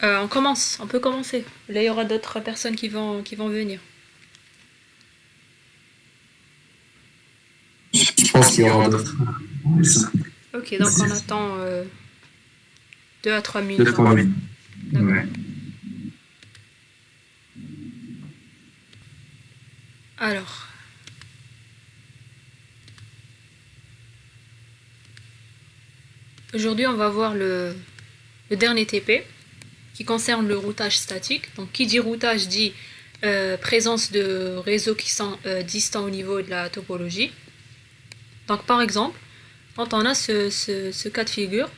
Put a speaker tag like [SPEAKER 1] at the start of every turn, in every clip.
[SPEAKER 1] On peut commencer. Là, il y aura d'autres personnes qui vont venir.
[SPEAKER 2] Je pense qu'il y aura d'autres.
[SPEAKER 1] Ok, donc on attend 2 à 3
[SPEAKER 2] Deux,
[SPEAKER 1] minutes.
[SPEAKER 2] trois minutes.
[SPEAKER 1] D'accord.
[SPEAKER 2] Ouais.
[SPEAKER 1] Alors, aujourd'hui, on va voir le dernier TP qui concerne le routage statique. Donc, qui dit routage dit présence de réseaux qui sont distants au niveau de la topologie. Donc, par exemple, quand on a ce cas de figure,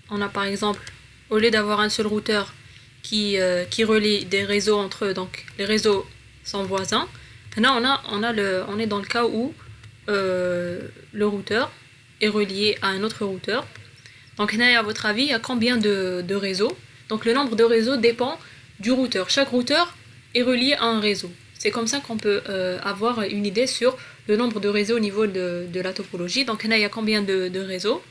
[SPEAKER 1] on a par exemple, au lieu d'avoir un seul routeur qui relie des réseaux entre eux, donc les réseaux sont voisins, là on est dans le cas où le routeur est relié à un autre routeur. Donc là, à votre avis, il y a combien de réseaux? Donc le nombre de réseaux dépend du routeur. Chaque routeur est relié à un réseau. C'est comme ça qu'on peut avoir une idée sur le nombre de réseaux au niveau de la topologie. Donc là, il y a combien de réseaux?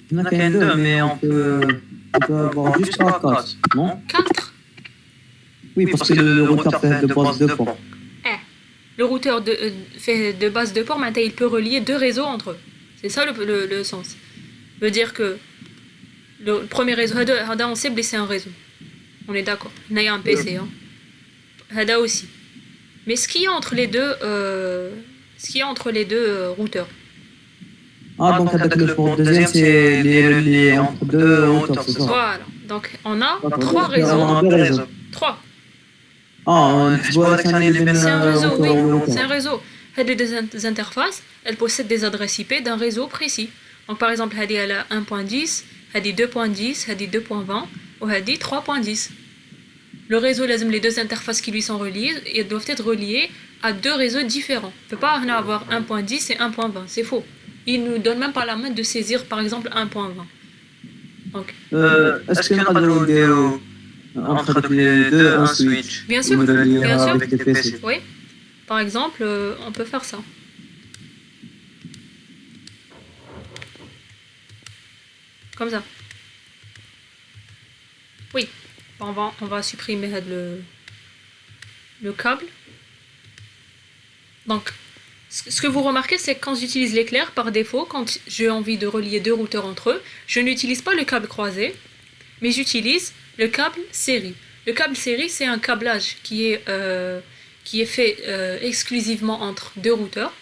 [SPEAKER 3] Il n'y en a qu'un deux, mais on peut avoir jusqu'à 4, non?
[SPEAKER 1] 4.
[SPEAKER 3] Oui, parce que le routeur fait de base 2 ports.
[SPEAKER 1] Le routeur fait de base de port, maintenant il peut relier deux réseaux entre eux. C'est ça le sens. Veut dire que le premier réseau, Hada on sait c'est un réseau. On est d'accord. Il y a un PC. Hein. Hada aussi. Mais ce qu'il y a entre les deux, routeurs.
[SPEAKER 3] Ah, donc avec le port deuxième, c'est les entre deux routeurs, c'est ça?
[SPEAKER 1] Voilà. Donc on a
[SPEAKER 3] Donc,
[SPEAKER 1] trois
[SPEAKER 3] on
[SPEAKER 1] réseaux.
[SPEAKER 3] a deux réseaux.
[SPEAKER 1] 3.
[SPEAKER 3] Ah, je vois que
[SPEAKER 1] C'est un réseau, oui.
[SPEAKER 3] routeurs.
[SPEAKER 1] C'est un réseau. Des interfaces, elles possèdent des adresses IP d'un réseau précis. Donc par exemple, elle a 1.10, elle a 2.10, elle a 2.20 ou elle a 3.10. Le réseau, les deux interfaces qui lui sont reliées, elles doivent être reliées à deux réseaux différents. On ne peut pas avoir 1.10 et 1.20, c'est faux. Il ne nous donne même pas la main de saisir par exemple 1.20. Donc,
[SPEAKER 3] est-ce qu'il y en a de vidéos entre les deux, un switch?
[SPEAKER 1] Bien sûr,
[SPEAKER 3] Ou de lire
[SPEAKER 1] bien sûr.
[SPEAKER 3] avec des PC?
[SPEAKER 1] Oui. Par exemple, on peut faire ça. Comme ça. Oui. On va supprimer le câble. Donc, ce que vous remarquez, c'est que quand j'utilise l'éclair, par défaut, quand j'ai envie de relier deux routeurs entre eux, je n'utilise pas le câble croisé, mais j'utilise le câble série. Le câble série, c'est un câblage qui est fait exclusivement entre deux routeurs.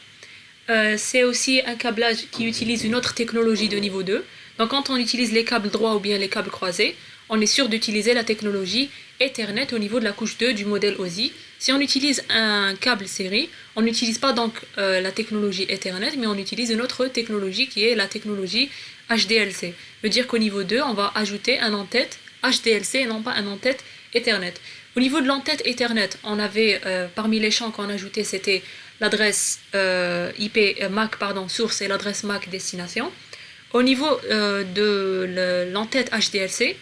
[SPEAKER 1] C'est aussi un câblage qui utilise une autre technologie de niveau 2. Donc quand on utilise les câbles droits ou bien les câbles croisés, on est sûr d'utiliser la technologie Ethernet au niveau de la couche 2 du modèle OSI. Si on utilise un câble série, on n'utilise pas donc la technologie Ethernet, mais on utilise une autre technologie qui est la technologie HDLC. Veut dire qu'au niveau 2, on va ajouter un en-tête HDLC et non pas un en-tête Ethernet. Au niveau de l'en-tête Ethernet, on avait parmi les champs qu'on ajoutait, c'était l'adresse IP MAC source et l'adresse MAC destination. Au niveau de l'entête HDLC,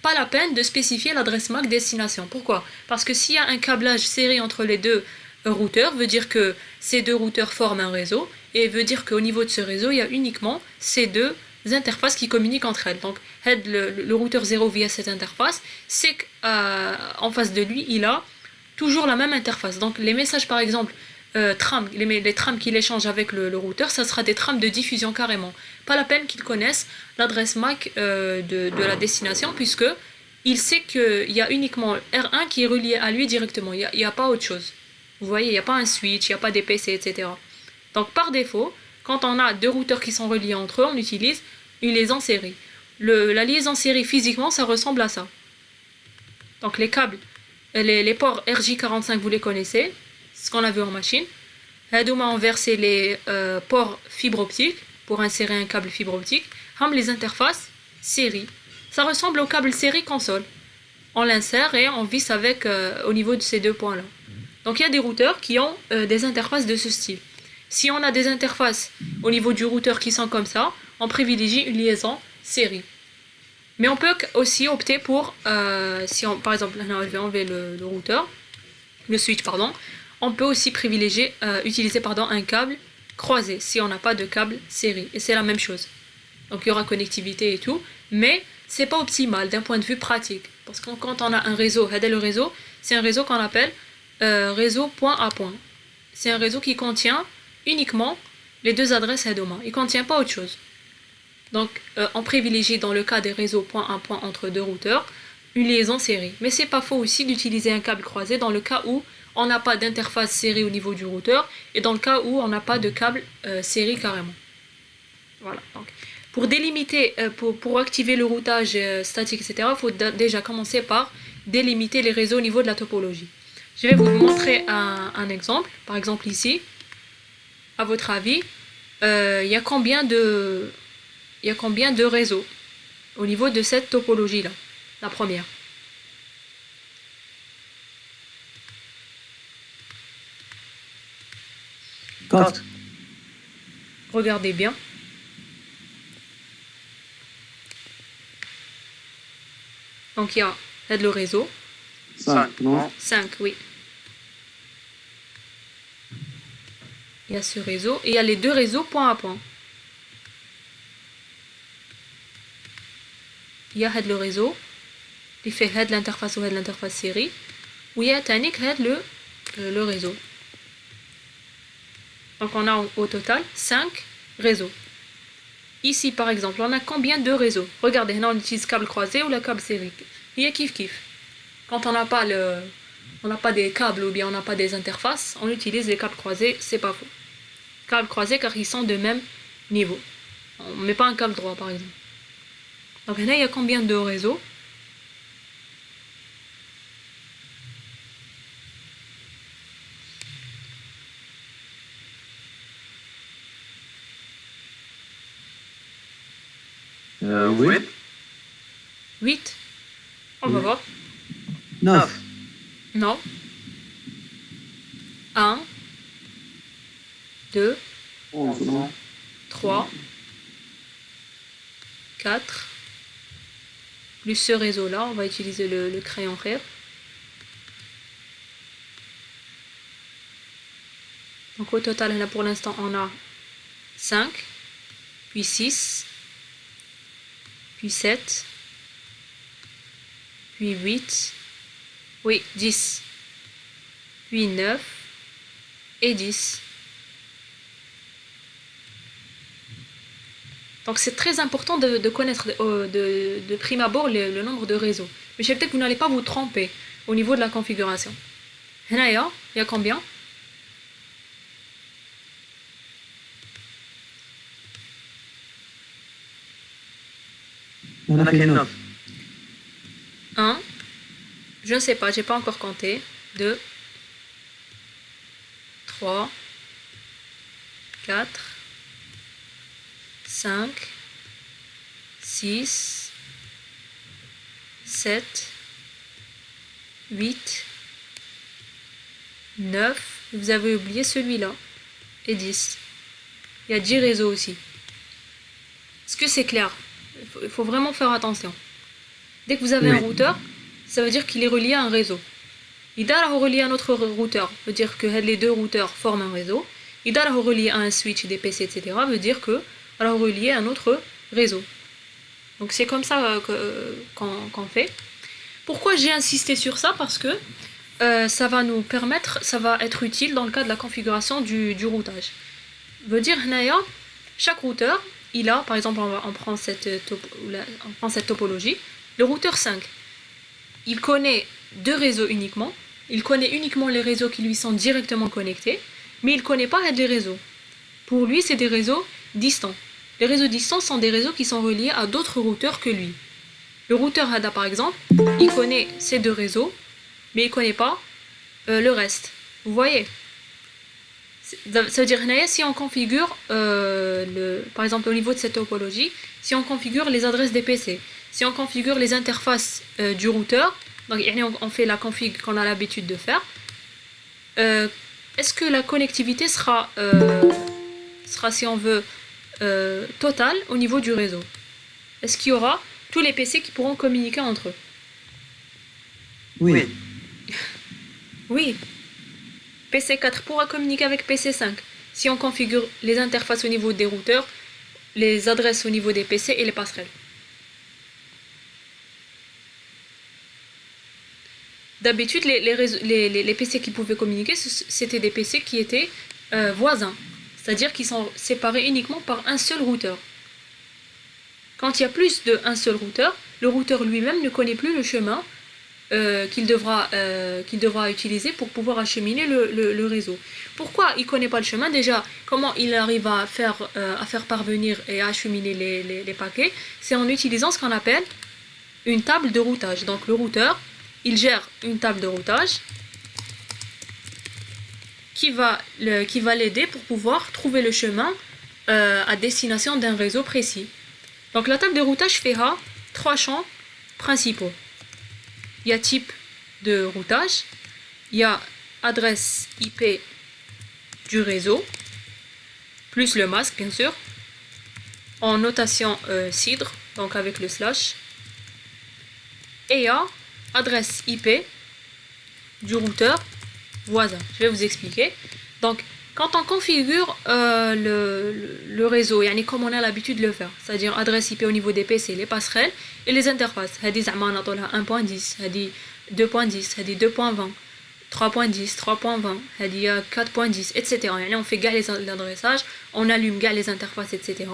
[SPEAKER 1] pas la peine de spécifier l'adresse MAC destination. Pourquoi? Parce que s'il y a un câblage serré entre les deux routeurs, veut dire que ces deux routeurs forment un réseau et veut dire qu'au niveau de ce réseau, il y a uniquement ces deux interfaces qui communiquent entre elles. Donc, le routeur 0 via cette interface, c'est qu'en face de lui, il a toujours la même interface. Donc, les messages, par exemple, les trames qu'il échange avec le routeur, ça sera des trames de diffusion carrément. Pas la peine qu'il connaisse l'adresse MAC de la destination, puisque il sait qu'il y a uniquement R1 qui est relié à lui directement. Il n'y a pas autre chose. Vous voyez, il n'y a pas un switch, il n'y a pas des PC, etc. Donc par défaut, quand on a deux routeurs qui sont reliés entre eux, on utilise une liaison série. La liaison série, physiquement, ça ressemble à ça. Donc les câbles, les ports RJ45, vous les connaissez, ce qu'on a vu en machine. Hadouma ont versé les ports fibre optique pour insérer un câble fibre optique. Ham les interfaces série. Ça ressemble au câble série console. On l'insère et on visse avec au niveau de ces deux points-là. Donc il y a des routeurs qui ont des interfaces de ce style. Si on a des interfaces au niveau du routeur qui sont comme ça, on privilégie une liaison série. Mais on peut aussi opter pour, si on, par exemple, là, je vais enlever le routeur, le switch, pardon. On peut aussi privilégier, utiliser un câble croisé, si on n'a pas de câble série. Et c'est la même chose. Donc il y aura connectivité et tout, mais c'est pas optimal d'un point de vue pratique. Parce que quand on a un réseau, le réseau, c'est un réseau qu'on appelle réseau point à point. C'est un réseau qui contient uniquement les deux adresses HEDOMA. Il ne contient pas autre chose. Donc on privilégie dans le cas des réseaux point à point entre deux routeurs, une liaison série. Mais c'est pas faux aussi d'utiliser un câble croisé dans le cas où on n'a pas d'interface série au niveau du routeur et dans le cas où on n'a pas de câble série carrément. Voilà. Donc, pour délimiter, pour activer le routage statique, etc., il faut déjà commencer par délimiter les réseaux au niveau de la topologie. Je vais vous montrer un exemple. Par exemple ici, à votre avis, il y a combien de réseaux au niveau de cette topologie-là, la première?
[SPEAKER 3] Quatre.
[SPEAKER 1] Regardez bien. Donc il y a le réseau.
[SPEAKER 3] 5, non?
[SPEAKER 1] 5, oui. Il y a ce réseau et il y a les deux réseaux point à point. Il y a le réseau qui fait l'interface ou l'interface série. Ou il y a le réseau. Donc on a au total 5 réseaux. Ici par exemple, on a combien de réseaux? Regardez, là on utilise câble croisé ou le câble série. Il y a kiff. Quand on n'a pas des câbles ou bien on n'a pas des interfaces, on utilise les câbles croisés, c'est pas faux. Câbles croisés car ils sont de même niveau. On ne met pas un câble droit par exemple. Donc là il y a combien de réseaux?
[SPEAKER 3] Oui.
[SPEAKER 1] 8. On va voir.
[SPEAKER 3] 9.
[SPEAKER 1] Non. 1, 2,
[SPEAKER 3] 11, non?
[SPEAKER 1] 3, 4. Plus ce réseau-là, on va utiliser le crayon rêve. Donc au total, là pour l'instant, on a 5, puis 6, puis 7, puis 8, oui, 10, puis 9 et 10. Donc c'est très important de connaître de prime abord le nombre de réseaux. Mais je sais peut-être que vous n'allez pas vous tromper au niveau de la configuration. Là, il y a combien?
[SPEAKER 3] On a fait 9.
[SPEAKER 1] 1, je ne sais pas, j'ai pas encore compté. 2, 3, 4, 5, 6, 7, 8, 9, vous avez oublié celui-là, et 10. Il y a 10 réseaux aussi. Est-ce que c'est clair? Il faut vraiment faire attention. Dès que vous avez un routeur, ça veut dire qu'il est relié à un réseau. Il est relié à un autre routeur, veut dire que les deux routeurs forment un réseau. Il est relié à un switch, des PC, etc. veut dire que alors relié à un autre réseau. Donc c'est comme ça qu'on fait. Pourquoi j'ai insisté sur ça? Parce que ça va nous permettre, ça va être utile dans le cas de la configuration du routage. Veut dire, chaque routeur, il a, par exemple, on prend cette topologie, le routeur 5, il connaît deux réseaux uniquement, il connaît uniquement les réseaux qui lui sont directement connectés, mais il ne connaît pas les réseaux. Pour lui, c'est des réseaux distants. Les réseaux distants sont des réseaux qui sont reliés à d'autres routeurs que lui. Le routeur HADA, par exemple, il connaît ces deux réseaux, mais il ne connaît pas le reste. Vous voyez? Ça veut dire, si on configure, par exemple au niveau de cette topologie, si on configure les adresses des PC, si on configure les interfaces du routeur, donc on fait la config qu'on a l'habitude de faire, est-ce que la connectivité sera si on veut, totale au niveau du réseau? Est-ce qu'il y aura tous les PC qui pourront communiquer entre eux?
[SPEAKER 3] Oui.
[SPEAKER 1] Oui. PC4 pourra communiquer avec PC5. si on configure les interfaces au niveau des routeurs, les adresses au niveau des PC et les passerelles. D'habitude, les PC qui pouvaient communiquer, c'était des PC qui étaient voisins, c'est-à-dire qui sont séparés uniquement par un seul routeur. Quand il y a plus d'un seul routeur, le routeur lui-même ne connaît plus le chemin qu'il devra utiliser pour pouvoir acheminer le réseau. Pourquoi il ne connaît pas le chemin? Déjà, comment il arrive à faire parvenir et à acheminer les paquets? C'est en utilisant ce qu'on appelle une table de routage. Donc le routeur, il gère une table de routage qui va l'aider pour pouvoir trouver le chemin à destination d'un réseau précis. Donc la table de routage fait 3 champs principaux. Il y a type de routage, il y a adresse IP du réseau, plus le masque bien sûr, en notation cidre, donc avec le slash, et il y a adresse IP du routeur voisin. Je vais vous expliquer. Donc quand on configure le réseau, comme on a l'habitude de le faire, c'est-à-dire adresse IP au niveau des PC, les passerelles et les interfaces, هذه زعما نعطولها 1.10, هذه 2.10, هذه 2.20, 3.10, 3.20, هذه 4.10, etc. On fait les adressages, on allume les interfaces, etc.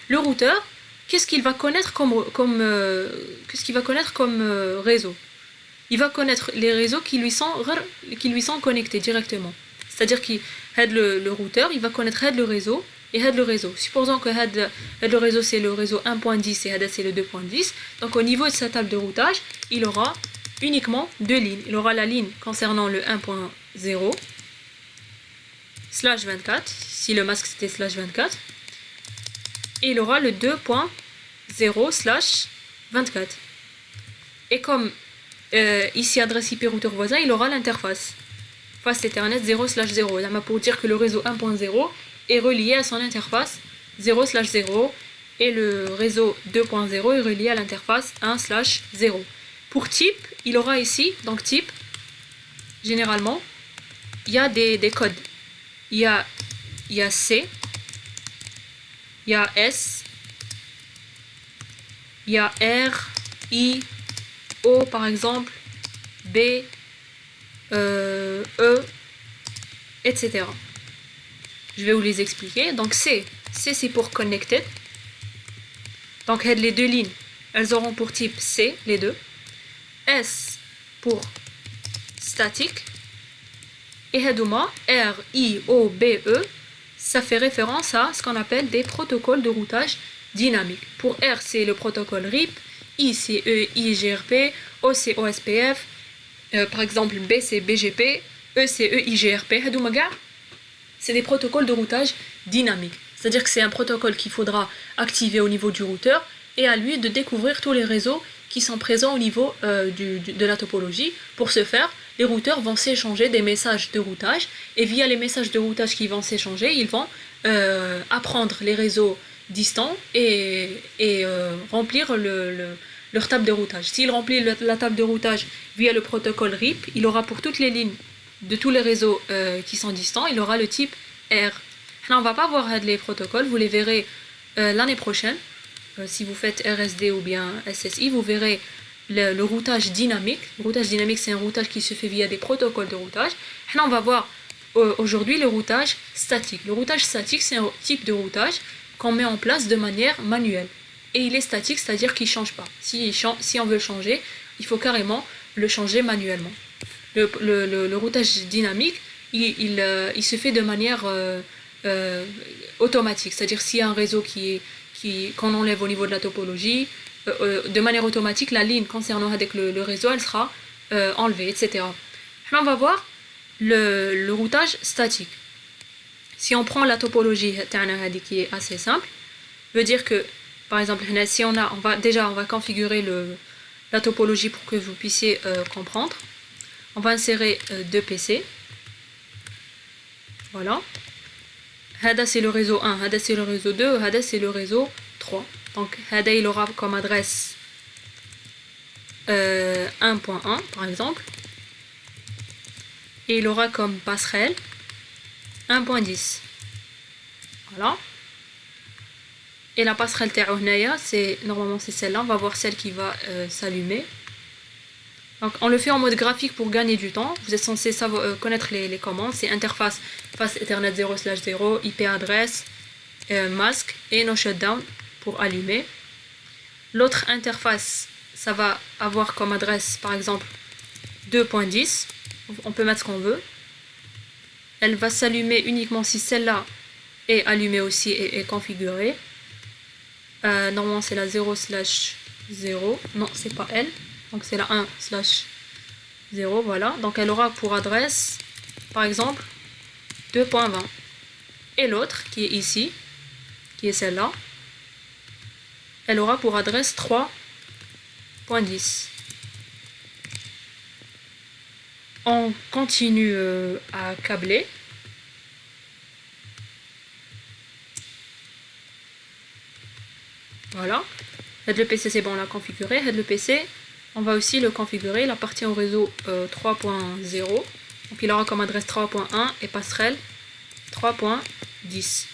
[SPEAKER 1] Le routeur, qu'est-ce qu'il va connaître comme réseau? Il va connaître les réseaux qui lui sont connectés directement. C'est-à-dire que le routeur, il va connaître le réseau et le réseau. Supposons que le réseau c'est le réseau 1.10 et c'est le 2.10. Donc au niveau de sa table de routage, il aura uniquement 2 lignes. Il aura la ligne concernant le 1.0 /24, si le masque c'était /24. Et il aura le 2.0/24. Et comme ici adresse IP routeur voisin, il aura l'interface. Face Ethernet 0/0, pour dire que le réseau 1.0 est relié à son interface 0/0 et le réseau 2.0 est relié à l'interface 1/0. Pour type, il aura ici, donc type, généralement, il y a des codes. Il y a C, il y a S, il y a R, I, O par exemple, B, E, etc. Je vais vous les expliquer. Donc C c'est pour connected. Donc les deux lignes, elles auront pour type C, les deux. S pour statique. Et Hadouma, R, I, O, B, E, ça fait référence à ce qu'on appelle des protocoles de routage dynamique. Pour R, c'est le protocole RIP, I, c'est EIGRP, O, c'est OSPF, par exemple B, c'est BGP, E, c'est EIGRP. Hadouma, c'est des protocoles de routage dynamique. C'est-à-dire que c'est un protocole qu'il faudra activer au niveau du routeur et à lui de découvrir tous les réseaux qui sont présents au niveau de la topologie. Pour ce faire, les routeurs vont s'échanger des messages de routage et via les messages de routage qui vont s'échanger, ils vont apprendre les réseaux distants et remplir leur table de routage. S'il remplit la table de routage via le protocole RIP, il aura pour toutes les lignes de tous les réseaux qui sont distants, il aura le type R. Là, on ne va pas voir les protocoles, vous les verrez l'année prochaine. Si vous faites RSD ou bien SSI, vous verrez le routage dynamique. Le routage dynamique, c'est un routage qui se fait via des protocoles de routage. Là, on va voir aujourd'hui le routage statique. Le routage statique, c'est un type de routage qu'on met en place de manière manuelle. Et il est statique, c'est-à-dire qu'il ne change pas. Si on veut le changer, il faut carrément le changer manuellement. Le routage dynamique, il se fait de manière automatique. C'est-à-dire s'il y a un réseau qu'on enlève au niveau de la topologie, de manière automatique, la ligne concernant avec le réseau, elle sera enlevée, etc. Là, on va voir le routage statique. Si on prend la topologie qui est assez simple, veut dire que, par exemple, si on va configurer la topologie pour que vous puissiez comprendre. On va insérer deux PC. Voilà. Hada c'est le réseau 1, Hada c'est le réseau 2, Hada c'est le réseau 3. Donc Hada il aura comme adresse 1.1 par exemple. Et il aura comme passerelle 1.10. Voilà. Et la passerelle Taouhnaya, normalement c'est celle-là. On va voir celle qui va s'allumer. Donc on le fait en mode graphique pour gagner du temps. Vous êtes censé connaître les commandes. C'est interface face Ethernet 0/0, IP adresse, masque et no shutdown pour allumer. L'autre interface, ça va avoir comme adresse par exemple 2.10. On peut mettre ce qu'on veut. Elle va s'allumer uniquement si celle-là est allumée aussi et configurée. Normalement c'est la 0/0. Non, c'est pas elle. Donc c'est la 1/0. Voilà. Donc elle aura pour adresse par exemple 2.20. Et l'autre qui est ici, qui est celle-là, elle aura pour adresse 3.10. On continue à câbler. Voilà. Le PC c'est bon, on l'a configuré. Le PC, on va aussi le configurer. Il appartient au réseau 3.0. Donc il aura comme adresse 3.1 et passerelle 3.10.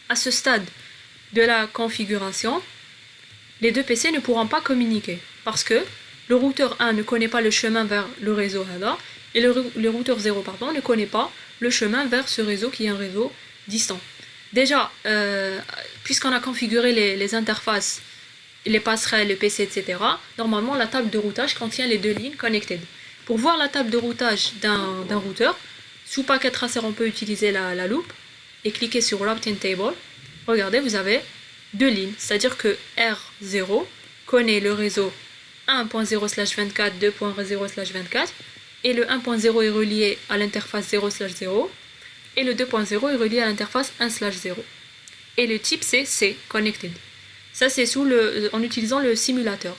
[SPEAKER 1] À ce stade de la configuration, les deux PC ne pourront pas communiquer parce que le routeur 1 ne connaît pas le chemin vers le réseau HADA et le routeur 0 ne connaît pas le chemin vers ce réseau qui est un réseau distant. Déjà, puisqu'on a configuré les interfaces, les passerelles, le PC, etc., normalement la table de routage contient les deux lignes connected. Pour voir la table de routage d'un routeur, sous paquet tracer, on peut utiliser la loupe et cliquer sur Routing Table. Regardez, vous avez deux lignes, c'est-à-dire que R0 connaît le réseau 1.0/24, 2.0/24, et le 1.0 est relié à l'interface 0/0, et le 2.0 est relié à l'interface 1/0. Et le type c'est Connected. Ça c'est en utilisant le simulateur.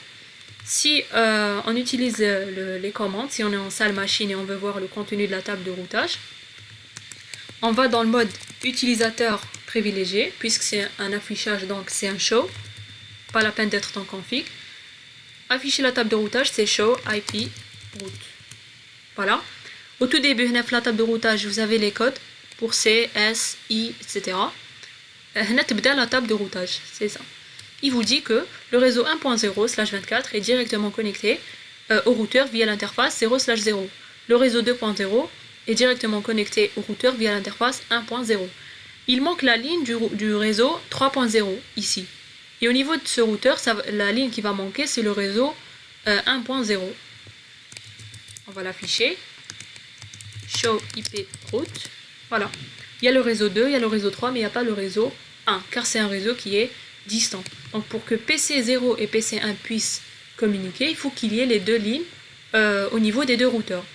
[SPEAKER 1] Si on utilise les commandes, si on est en salle machine et on veut voir le contenu de la table de routage, on va dans le mode utilisateur privilégié, puisque c'est un affichage, donc c'est un show, pas la peine d'être en config. Afficher la table de routage, c'est show IP route. Voilà. Au tout début, la table de routage, vous avez les codes pour C, S, I, etc. La table de routage, c'est ça. Il vous dit que le réseau 1.0/24 est directement connecté au routeur via l'interface 0/0. Le réseau 2.0 est directement connecté au routeur via l'interface 1.0. Il manque la ligne du réseau 3.0 ici. Et au niveau de ce routeur, la ligne qui va manquer, c'est le réseau 1.0. On va l'afficher. Show IP route. Voilà. Il y a le réseau 2, il y a le réseau 3, mais il n'y a pas le réseau 1, car c'est un réseau qui est distant. Donc pour que PC0 et PC1 puissent communiquer, il faut qu'il y ait les deux lignes au niveau des deux routeurs.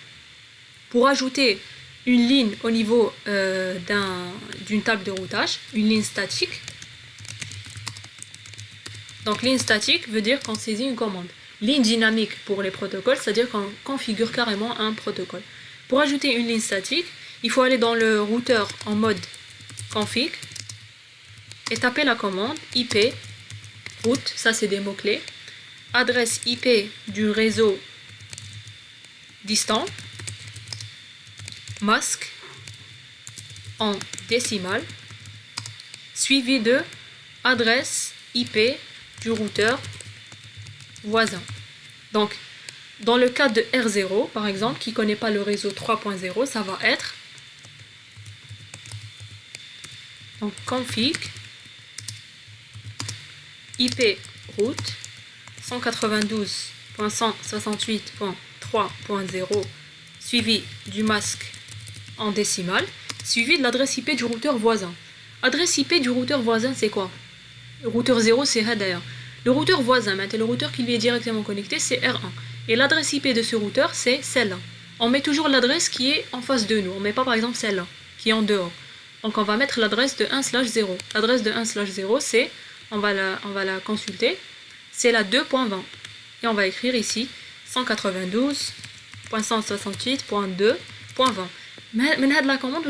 [SPEAKER 1] Pour ajouter une ligne au niveau d'une table de routage, une ligne statique. Donc ligne statique veut dire qu'on saisit une commande. Ligne dynamique pour les protocoles, c'est-à-dire qu'on configure carrément un protocole. Pour ajouter une ligne statique, il faut aller dans le routeur en mode config et taper la commande IP route, ça c'est des mots-clés, adresse IP du réseau distant, masque en décimale, suivi de adresse IP du routeur voisin. Donc, dans le cas de R0, par exemple, qui ne connaît pas le réseau 3.0, ça va être donc config IP route 192.168.3.0 suivi du masque en décimale, suivi de l'adresse IP du routeur voisin. Adresse IP du routeur voisin, c'est quoi? Le routeur 0, c'est d'ailleurs. Le routeur voisin, maintenant le routeur qui lui est directement connecté, c'est R1. Et l'adresse IP de ce routeur, c'est celle-là. On met toujours l'adresse qui est en face de nous. On ne met pas par exemple celle-là, qui est en dehors. Donc on va mettre l'adresse de 1/0. L'adresse de 1/0, c'est, on va la consulter, c'est la 2.20. Et on va écrire ici 192.168.2.20. Mais la commande,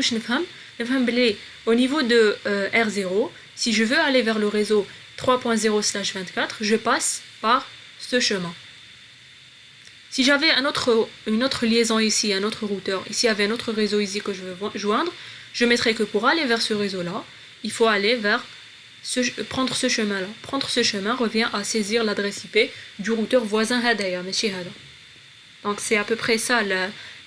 [SPEAKER 1] au niveau de R0, si je veux aller vers le réseau 3.0/24, je passe par ce chemin. Si j'avais une autre liaison ici, un autre routeur, ici il y avait un autre réseau ici que je veux joindre, je mettrai que pour aller vers ce réseau-là, il faut aller vers prendre ce chemin-là. Prendre ce chemin revient à saisir l'adresse IP du routeur voisin Hadaya, ماشي هذا. Donc c'est à peu près ça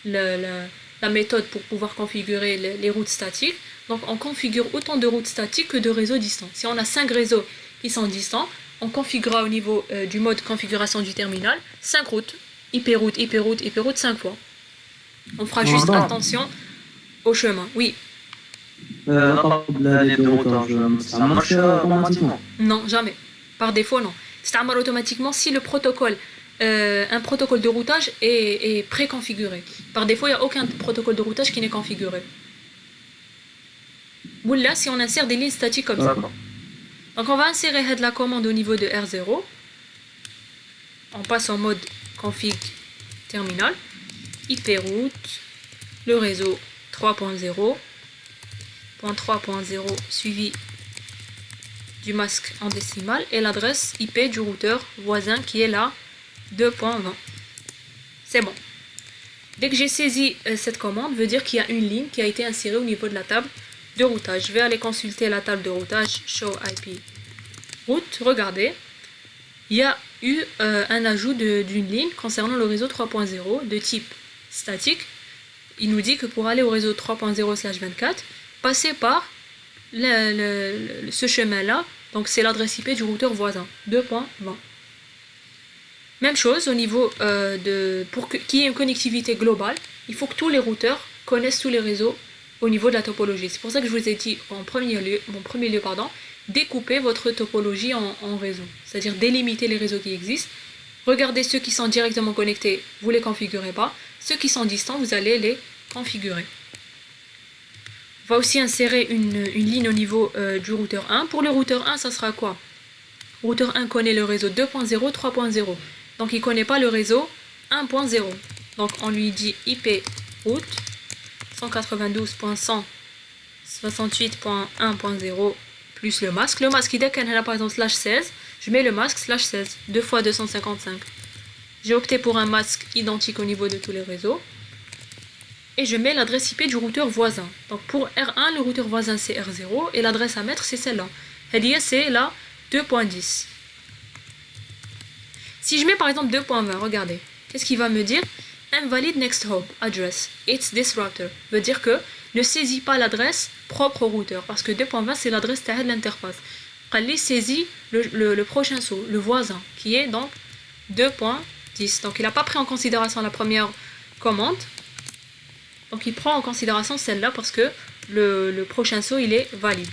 [SPEAKER 1] la méthode pour pouvoir configurer les routes statiques. Donc on configure autant de routes statiques que de réseaux distants. Si on a 5 réseaux qui sont distants, on configurera au niveau du mode configuration du terminal 5 routes, IP route, IP route, IP route 5 fois. On fera juste attention au chemin. Oui.
[SPEAKER 3] Les deux routeurs, ça marche automatiquement?
[SPEAKER 1] Non, jamais. Par défaut, non. Ça marche automatiquement si le protocole, un protocole de routage est préconfiguré. Par défaut, il n'y a aucun protocole de routage qui n'est configuré. Ou là, si on insère des lignes statiques comme ça. Donc on va insérer la commande au niveau de R0. On passe en mode config terminal. IP route, le réseau 3.0. Point 3.0 suivi du masque en décimal et l'adresse IP du routeur voisin qui est là 2.20. C'est bon. Dès que j'ai saisi cette commande, veut dire qu'il y a une ligne qui a été insérée au niveau de la table de routage. Je vais aller consulter la table de routage show IP route. Regardez, il y a eu un ajout d'une ligne concernant le réseau 3.0 de type statique. Il nous dit que pour aller au réseau 3.0/24, passer par ce chemin-là, donc c'est l'adresse IP du routeur voisin, 2.20. Même chose au niveau pour qu'il y ait une connectivité globale, il faut que tous les routeurs connaissent tous les réseaux au niveau de la topologie. C'est pour ça que je vous ai dit en premier lieu, découpez votre topologie en réseaux, c'est-à-dire délimiter les réseaux qui existent. Regardez ceux qui sont directement connectés, vous ne les configurez pas. Ceux qui sont distants, vous allez les configurer. On va aussi insérer une ligne au niveau du routeur 1. Pour le routeur 1, ça sera quoi? Le routeur 1 connaît le réseau 2.0, 3.0. Donc il ne connaît pas le réseau 1.0. Donc on lui dit IP route 192.168.1.0 plus le masque. Le masque, il est par exemple /16. Je mets le masque /16, 2 fois 255. J'ai opté pour un masque identique au niveau de tous les réseaux. Et je mets l'adresse IP du routeur voisin. Donc pour R1, le routeur voisin c'est R0 et l'adresse à mettre c'est celle-là. C'est la 2.10. Si je mets par exemple 2.20, regardez, qu'est-ce qu'il va me dire? Invalid next hop address, it's this router. Veut dire que ne saisit pas l'adresse propre au routeur parce que 2.20 c'est l'adresse de l'interface. Il saisit le prochain saut, le voisin, qui est donc 2.10. Donc il n'a pas pris en considération la première commande. Donc il prend en considération celle-là parce que le prochain saut il est valide.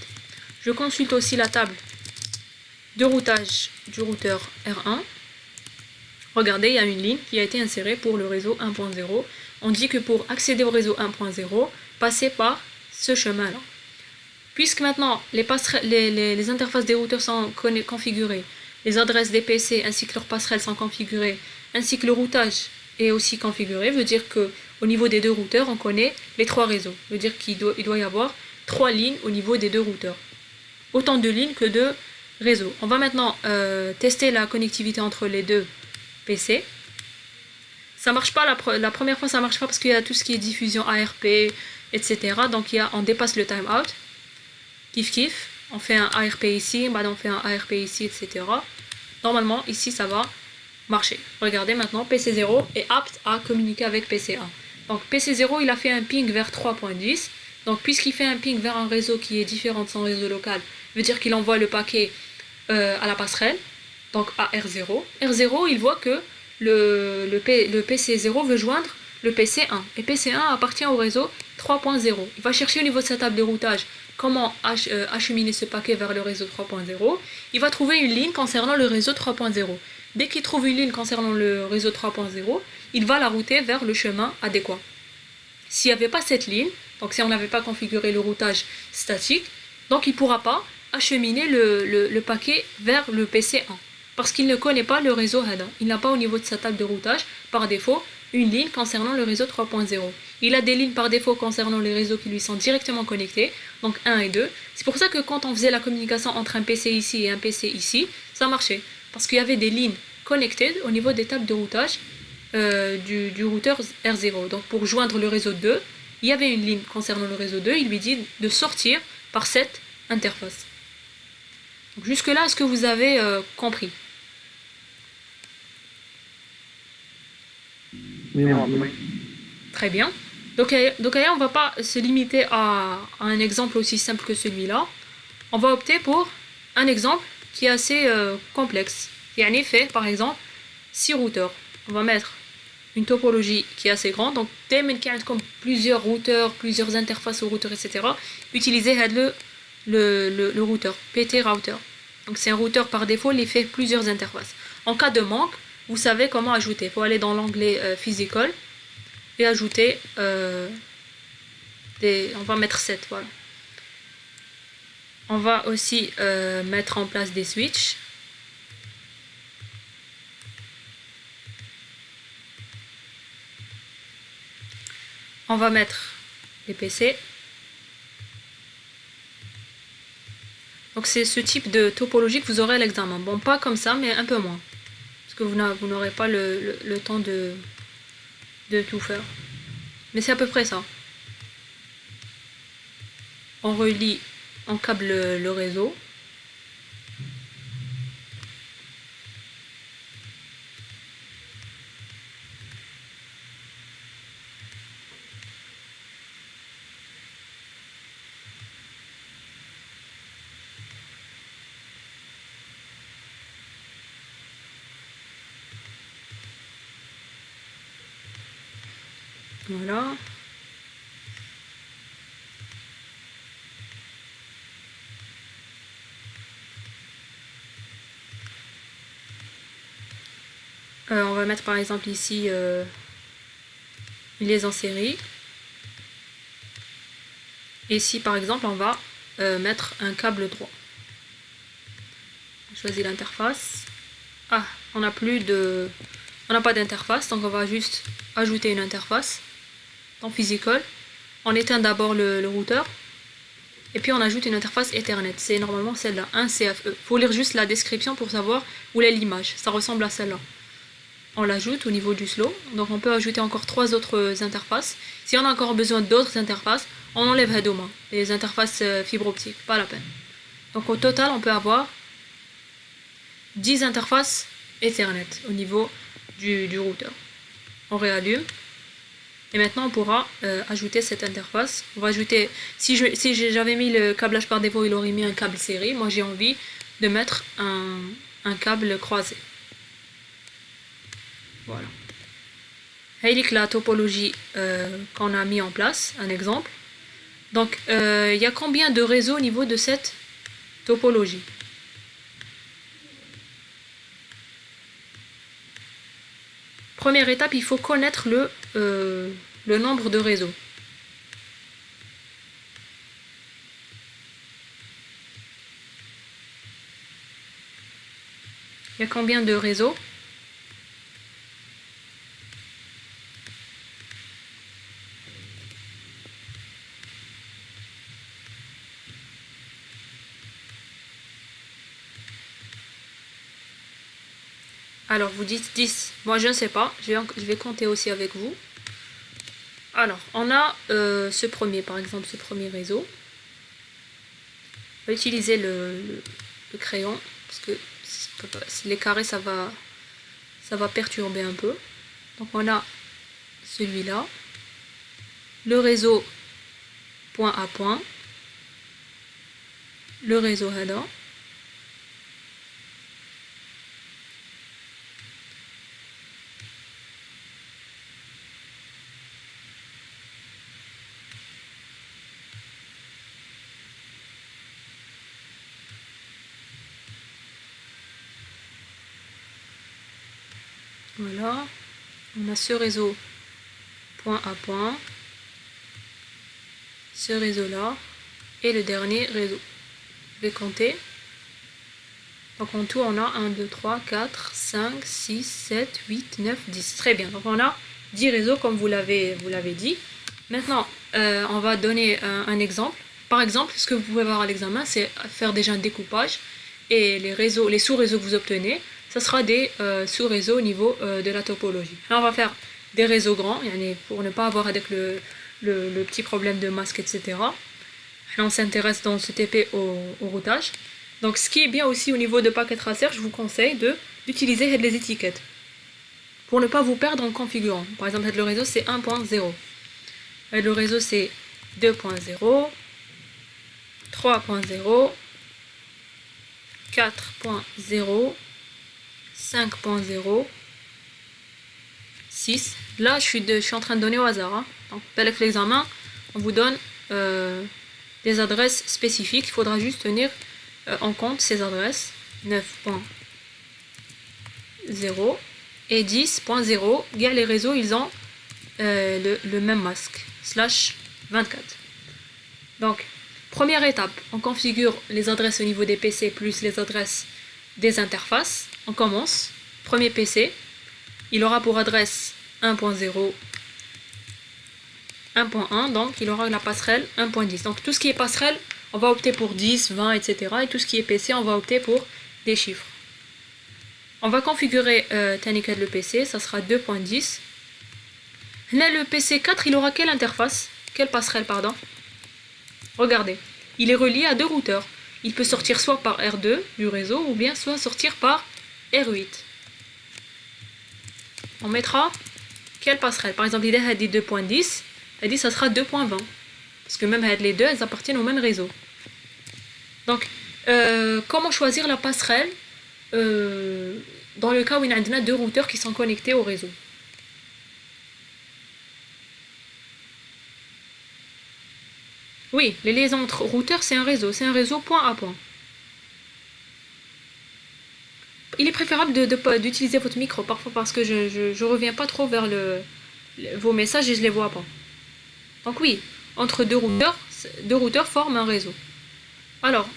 [SPEAKER 1] Je consulte aussi la table de routage du routeur R1. Regardez, il y a une ligne qui a été insérée pour le réseau 1.0. On dit que pour accéder au réseau 1.0, passez par ce chemin-là. Puisque maintenant les interfaces des routeurs sont configurées, les adresses des PC ainsi que leurs passerelles sont configurées, ainsi que le routage est aussi configuré, veut dire que au niveau des deux routeurs, on connaît les 3 réseaux. Veut dire qu'il doit y avoir 3 lignes au niveau des deux routeurs. Autant de lignes que de réseaux. On va maintenant tester la connectivité entre les deux PC. Ça marche pas la première fois, ça marche pas parce qu'il y a tout ce qui est diffusion ARP, etc. Donc on dépasse le timeout. Kiff, on fait un ARP ici, on fait un ARP ici, etc. Normalement, ici, ça va marcher. Regardez maintenant, PC0 est apte à communiquer avec PC1. Donc PC0, il a fait un ping vers 3.10. Donc puisqu'il fait un ping vers un réseau qui est différent de son réseau local, veut dire qu'il envoie le paquet à la passerelle, donc à R0. R0, il voit que le PC0 veut joindre le PC1. Et PC1 appartient au réseau 3.0. Il va chercher au niveau de sa table de routage comment acheminer ce paquet vers le réseau 3.0. Il va trouver une ligne concernant le réseau 3.0. Dès qu'il trouve une ligne concernant le réseau 3.0, il va la router vers le chemin adéquat. S'il n'y avait pas cette ligne, donc si on n'avait pas configuré le routage statique, donc il ne pourra pas acheminer le paquet vers le PC1. Parce qu'il ne connaît pas le réseau HADA. Il n'a pas au niveau de sa table de routage, par défaut, une ligne concernant le réseau 3.0. Il a des lignes par défaut concernant les réseaux qui lui sont directement connectés, donc 1 et 2. C'est pour ça que quand on faisait la communication entre un PC ici et un PC ici, ça marchait. Parce qu'il y avait des lignes connectées au niveau des tables de routage du routeur R0. Donc pour joindre le réseau 2, il y avait une ligne concernant le réseau 2, il lui dit de sortir par cette interface. Jusque-là, est-ce que vous avez compris?
[SPEAKER 3] Oui.
[SPEAKER 1] Très bien. Donc là, on ne va pas se limiter à un exemple aussi simple que celui-là. On va opter pour un exemple qui est assez complexe. Il y a un effet, par exemple, 6 routeurs. On va mettre une topologie qui est assez grande. Donc, dès qu'il y a comme plusieurs routeurs, plusieurs interfaces aux routeurs, etc., utilisez le routeur, PT router. Donc, c'est un routeur par défaut, il fait plusieurs interfaces. En cas de manque, vous savez comment ajouter. Il faut aller dans l'onglet Physical et ajouter on va mettre 7, voilà. On va aussi mettre en place des switches. On va mettre les PC. Donc c'est ce type de topologie que vous aurez à l'examen. Bon, pas comme ça, mais un peu moins. Parce que vous n'aurez pas le temps de tout faire. Mais c'est à peu près ça. On relie, on câble le réseau. Voilà. On va mettre par exemple ici une liaison série. Et ici par exemple on va mettre un câble droit. On choisit l'interface. Ah, on n'a pas d'interface, donc on va juste ajouter une interface dans Physical. On éteint d'abord le routeur et puis on ajoute une interface Ethernet. C'est normalement celle-là, un CFE. Il faut lire juste la description pour savoir où est l'image. Ça ressemble à celle-là. On l'ajoute au niveau du slow. Donc on peut ajouter encore 3 autres interfaces. Si on a encore besoin d'autres interfaces, on enlève Hadoma, les interfaces fibre optique, pas la peine. Donc au total, on peut avoir 10 interfaces Ethernet au niveau du routeur. On réallume. Et maintenant, on pourra ajouter cette interface. On va ajouter, si j'avais mis le câblage par défaut, il aurait mis un câble série. Moi, j'ai envie de mettre un câble croisé. Voilà. Avec la topologie qu'on a mis en place, un exemple. Donc, il y a combien de réseaux au niveau de cette topologie? Première étape, il faut connaître le nombre de réseaux. Il y a combien de réseaux? Alors, vous dites 10. Moi, je ne sais pas. Je vais compter aussi avec vous. Alors, on a ce premier, par exemple, ce premier réseau. On va utiliser le crayon, parce que les carrés, ça va perturber un peu. Donc, on a celui-là. Le réseau point à point. Le réseau HADA. Voilà, on a ce réseau point à point, ce réseau-là, et le dernier réseau. Je vais compter. Donc en tout, on a 1, 2, 3, 4, 5, 6, 7, 8, 9, 10. Très bien, donc on a 10 réseaux comme vous l'avez dit. Maintenant, on va donner un exemple. Par exemple, ce que vous pouvez voir à l'examen, c'est faire déjà un découpage. Et les sous-réseaux que vous obtenez, ça sera des sous-réseaux au niveau de la topologie. Là, on va faire des réseaux grands, pour ne pas avoir avec le le petit problème de masque, etc. Là, on s'intéresse dans ce TP au routage. Donc, ce qui est bien aussi au niveau de Packet Tracer, je vous conseille d'utiliser les étiquettes pour ne pas vous perdre en configurant. Par exemple, le réseau c'est 1.0. Le réseau c'est 2.0, 3.0, 4.0, 5.0, 6. Là, je suis en train de donner au hasard. Hein. Donc, avec l'examen, on vous donne des adresses spécifiques. Il faudra juste tenir en compte ces adresses. 9.0 et 10.0. Les réseaux, ils ont le même masque. /24. Donc, première étape, on configure les adresses au niveau des PC plus les adresses des interfaces. On commence. Premier PC, il aura pour adresse 1.0, 1.1, donc il aura la passerelle 1.10. Donc tout ce qui est passerelle, on va opter pour 10, 20, etc. Et tout ce qui est PC, on va opter pour des chiffres. On va configurer le PC, ça sera 2.10. Là, le PC 4, il aura quelle interface? Quelle passerelle, pardon? Regardez, il est relié à deux routeurs. Il peut sortir soit par R2 du réseau, ou bien soit sortir par R8. On mettra quelle passerelle? Par exemple, il a dit 2.10, elle dit ça sera 2.20. Parce que même les deux, elles appartiennent au même réseau. Donc, comment choisir la passerelle dans le cas où il y a deux routeurs qui sont connectés au réseau? Oui, les liaisons entre routeurs, c'est un réseau point à point. Il est préférable d'utiliser votre micro parfois parce que je reviens pas trop vers vos messages et je les vois pas. Donc oui, entre deux routeurs forment un réseau. Alors,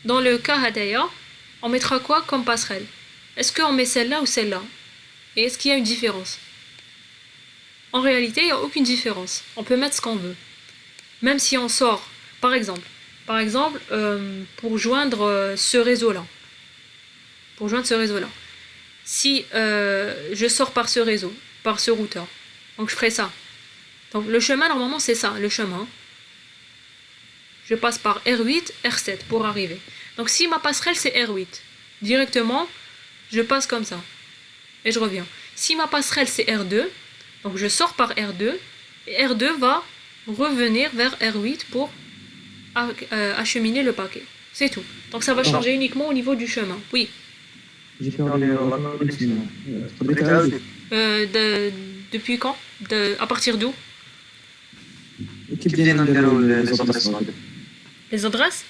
[SPEAKER 1] dans le cas Hadaya, on mettra quoi comme passerelle? Est-ce qu'on met celle-là ou celle-là? Et est-ce qu'il y a une différence? En réalité, il n'y a aucune différence. On peut mettre ce qu'on veut. Même si on sort, par exemple, pour joindre ce réseau-là. Si je sors par ce réseau, par ce routeur, donc je ferai ça. Donc le chemin, normalement, c'est ça, le chemin. Je passe par R8, R7 pour arriver. Donc si ma passerelle, c'est R8, directement, je passe comme ça. Et je reviens. Si ma passerelle, c'est R2, donc je sors par R2, et R2 va revenir vers R8 pour acheminer le paquet. C'est tout. Donc ça va changer uniquement au niveau du chemin. Oui.
[SPEAKER 3] J'ai fait
[SPEAKER 1] depuis quand? À partir d'où? Les adresses?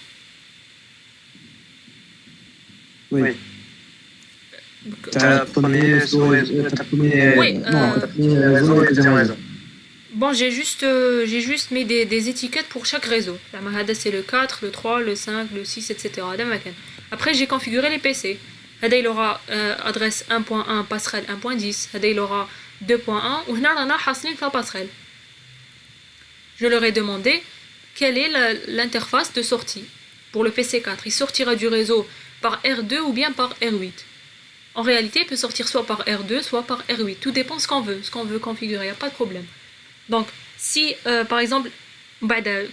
[SPEAKER 3] Oui.
[SPEAKER 1] Bon, j'ai juste mis des étiquettes pour chaque réseau. La Mahada, c'est le 4, le 3, le 5, le 6, etc. Après, j'ai configuré les PC. Hada, il aura adresse 1.1, passerelle 1.10. Hada, il aura 2.1. Ou hna, on a hasnin la passerelle. Je leur ai demandé quelle est l'interface de sortie pour le PC4. Il sortira du réseau par R2 ou bien par R8. En réalité, il peut sortir soit par R2, soit par R8. Tout dépend ce qu'on veut configurer. Il n'y a pas de problème. Donc, si par exemple,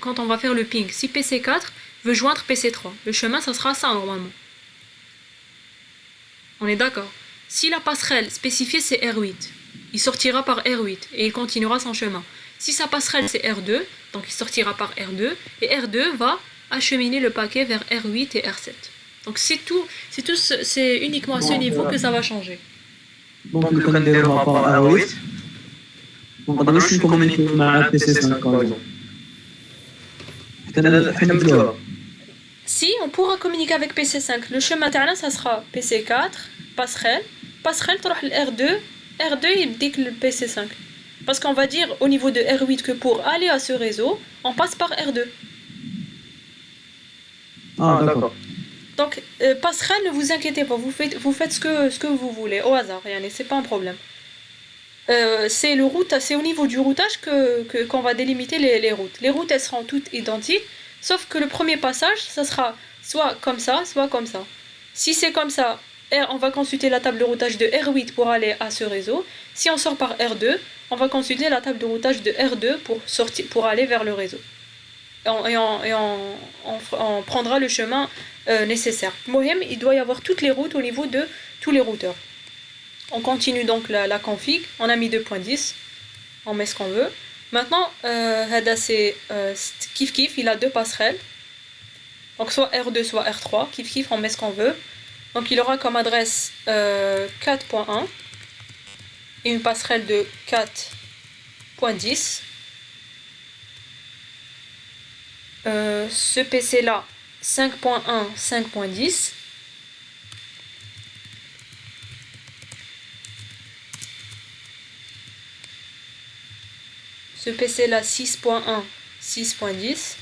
[SPEAKER 1] quand on va faire le ping, si PC4 veut joindre PC3, le chemin, ça sera ça normalement. On est d'accord. Si la passerelle spécifiée c'est R8, il sortira par R8 et il continuera son chemin. Si sa passerelle c'est R2, donc il sortira par R2 et R2 va acheminer le paquet vers R8 et R7. Donc c'est uniquement à ce niveau que ça va changer.
[SPEAKER 3] Donc le candidat va par R8. On va juste communiquer avec PC5 par exemple.
[SPEAKER 1] Si, on pourra communiquer avec PC5. Le chemin terrain, ça sera PC4, passerelle, tu le R2, R2 il dit que le PC5. Parce qu'on va dire au niveau de R8 que pour aller à ce réseau, on passe par R2.
[SPEAKER 3] Ah, d'accord.
[SPEAKER 1] Donc, passerelle, ne vous inquiétez pas, vous faites ce que vous voulez, au hasard, c'est pas un problème. C'est au niveau du routage qu'on va délimiter les routes. Les routes, elles seront toutes identiques, sauf que le premier passage, ça sera soit comme ça, soit comme ça. Si c'est comme ça, on va consulter la table de routage de R8 pour aller à ce réseau. Si on sort par R2, on va consulter la table de routage de R2 pour aller vers le réseau. On prendra le chemin nécessaire. Mohem, il doit y avoir toutes les routes au niveau de tous les routeurs. On continue donc la config. On a mis 2.10. On met ce qu'on veut. Maintenant, c'est Kif Kif, il a deux passerelles. Donc soit R2, soit R3. Kif Kif, on met ce qu'on veut. Donc il aura comme adresse 4.1 et une passerelle de 4.10. Ce PC là 5.1, 5.10. Ce PC là 6.1, 6.10.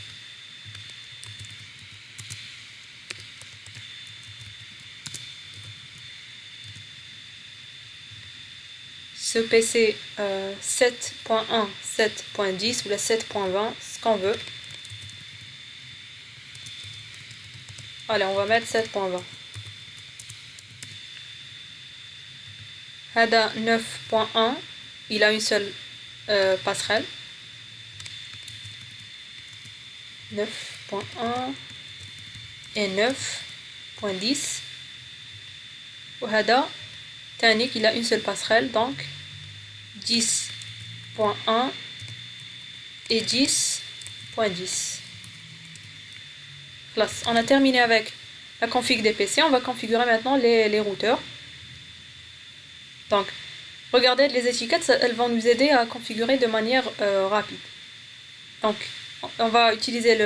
[SPEAKER 1] Ce PC 7.1, 7.10 ou la 7.20, ce qu'on veut. Allez, on va mettre 7.20. Hada 9.1, il a une seule passerelle. 9.1 et 9.10. Hada Tani, il a une seule passerelle, donc 10.1 et 10.10. On a terminé avec la config des PC. On va configurer maintenant les routeurs. Donc, regardez les étiquettes, elles vont nous aider à configurer de manière rapide. Donc, on va utiliser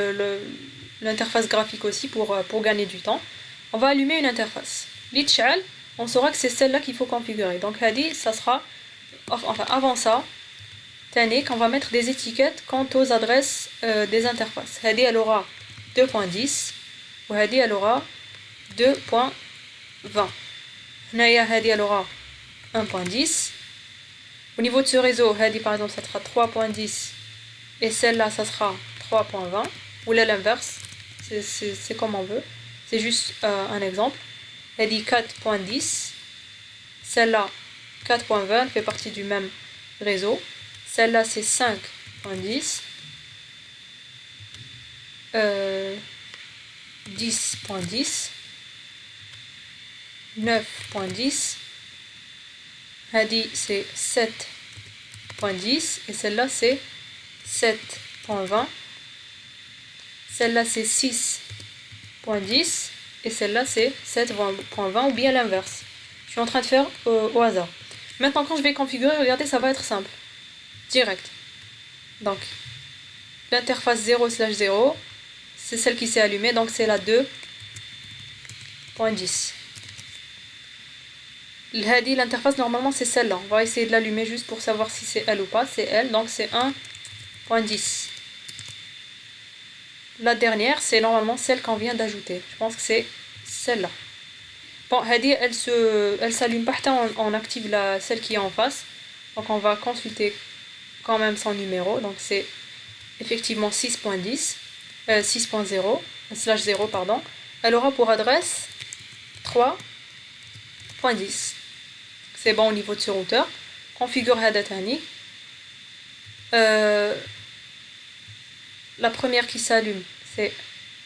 [SPEAKER 1] l'interface graphique aussi pour gagner du temps. On va allumer une interface. L'itchal, on saura que c'est celle-là qu'il faut configurer. Donc, Hadi, ça sera... Enfin, avant ça, Tanik, on va mettre des étiquettes quant aux adresses des interfaces. Hadi, elle aura 2.10 ou Hadi, elle aura 2.20. Naya, Hadi, elle aura 1.10. Au niveau de ce réseau, Hadi, par exemple, ça sera 3.10 et celle-là, ça sera 3.20. Ou là, l'inverse, c'est comme on veut. C'est juste un exemple. Hadi 4.10. Celle-là, 4.20, fait partie du même réseau. Celle-là, c'est 5.10. 10.10. 9.10. Hadi, c'est 7.10. Et celle-là, c'est 7.20. Celle-là, c'est 6.10. Et celle-là, c'est 7.20 ou bien l'inverse. Je suis en train de faire au hasard. Maintenant, quand je vais configurer, regardez, ça va être simple. Direct. Donc, l'interface 0/0, c'est celle qui s'est allumée, donc c'est la 2.10. Hadi, l'interface, normalement, c'est celle-là. On va essayer de l'allumer juste pour savoir si c'est elle ou pas. C'est elle, donc c'est 1.10. La dernière, c'est normalement celle qu'on vient d'ajouter. Je pense que c'est celle-là. Bon, Hadi, elle s'allume pas tant, on active celle qui est en face. Donc on va consulter quand même son numéro. Donc c'est effectivement 6.10, 6.0/0, pardon. Elle aura pour adresse 3.10. C'est bon au niveau de ce routeur. Configure Hada Tani. La première qui s'allume, c'est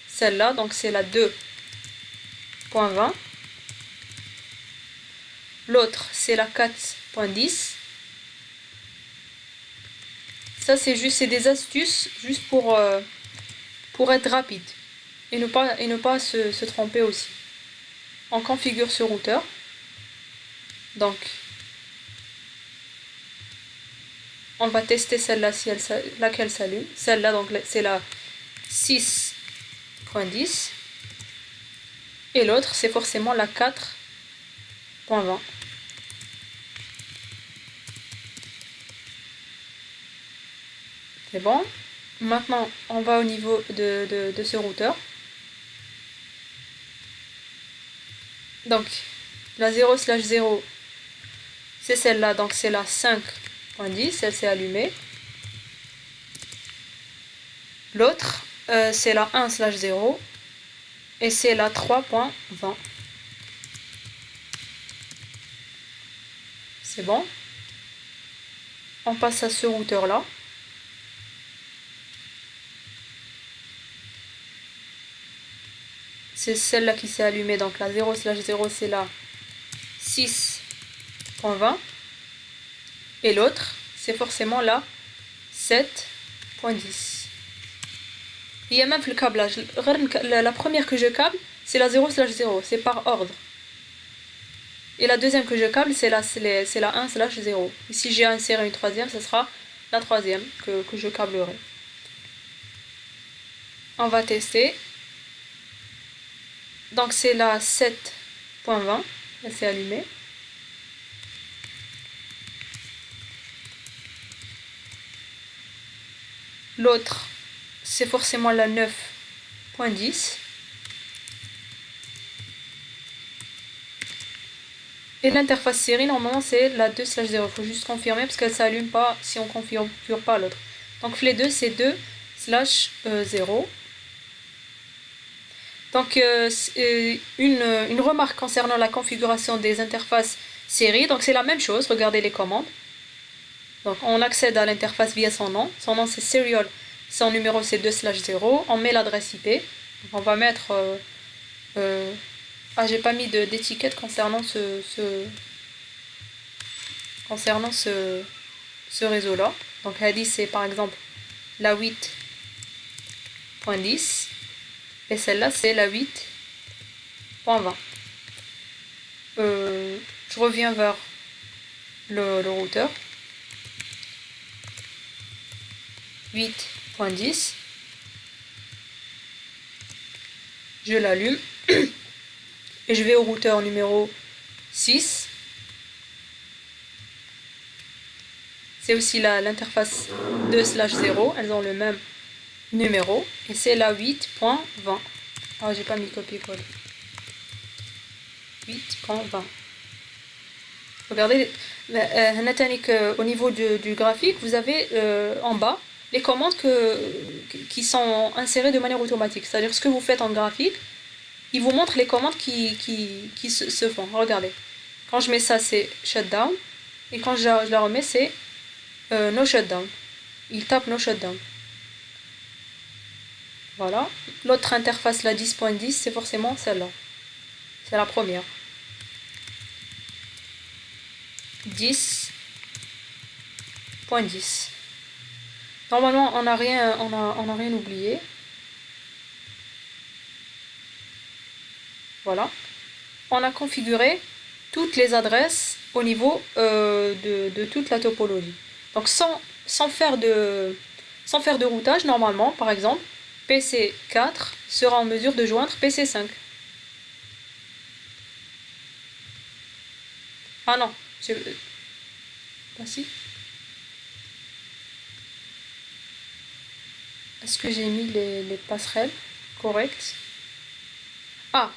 [SPEAKER 1] celle-là, donc c'est la 2.20. L'autre, c'est la 4.10. Ça, c'est des astuces juste pour être rapide et ne pas se tromper aussi. On configure ce routeur. Donc, on va tester celle-là, si laquelle s'allume. Celle-là, donc c'est la 6.10. Et l'autre, c'est forcément la 4.20. C'est bon. Maintenant, on va au niveau de ce routeur. Donc, la 0/0, c'est celle-là, donc c'est la 5.10, elle s'est allumée. L'autre, c'est la 1/0 et c'est la 3.20. C'est bon. on passe à ce routeur-là. C'est celle-là qui s'est allumée, donc la 0/0 c'est la 6.20 et l'autre c'est forcément la 7.10. Il y a même le câblage, la première que je câble c'est la 0/0, c'est par ordre. Et la deuxième que je câble c'est la 1/0. Et si j'ai inséré une troisième, ce sera la troisième que je câblerai. On va tester. Donc c'est la 7.20, elle s'est allumée. L'autre, c'est forcément la 9.10. Et l'interface série, normalement, c'est la 2/0. Il faut juste confirmer parce qu'elle ne s'allume pas si on ne configure pas l'autre. Donc les deux, c'est 2/0. Donc une remarque concernant la configuration des interfaces série, donc c'est la même chose, regardez les commandes. Donc on accède à l'interface via son nom c'est serial, son numéro c'est 2/0, on met l'adresse IP, donc on va mettre, j'ai pas mis d'étiquette concernant ce réseau là, donc Hadi c'est par exemple la 8.10. Et celle-là, c'est la 8.20. Je reviens vers le routeur. 8.10. Je l'allume. Et je vais au routeur numéro 6. C'est aussi l'interface 2/0. Elles ont le même numéro et c'est la 8.20. J'ai pas mis copier-coller. 8.20. Regardez, au niveau du graphique, vous avez en bas les commandes qui sont insérées de manière automatique. C'est-à-dire ce que vous faites en graphique, il vous montre les commandes qui se font. Regardez. Quand je mets ça, c'est shutdown. Et quand je la remets, c'est no shutdown. Il tape no shutdown. Voilà. L'autre interface, la 10.10, c'est forcément celle-là. C'est la première. 10.10. Normalement, on n'a rien oublié. Voilà. On a configuré toutes les adresses au niveau de toute la topologie. Donc sans faire de routage, normalement, par exemple, PC4 sera en mesure de joindre PC5. Ah non, ah si. Est-ce que j'ai mis les passerelles correctes? Ah,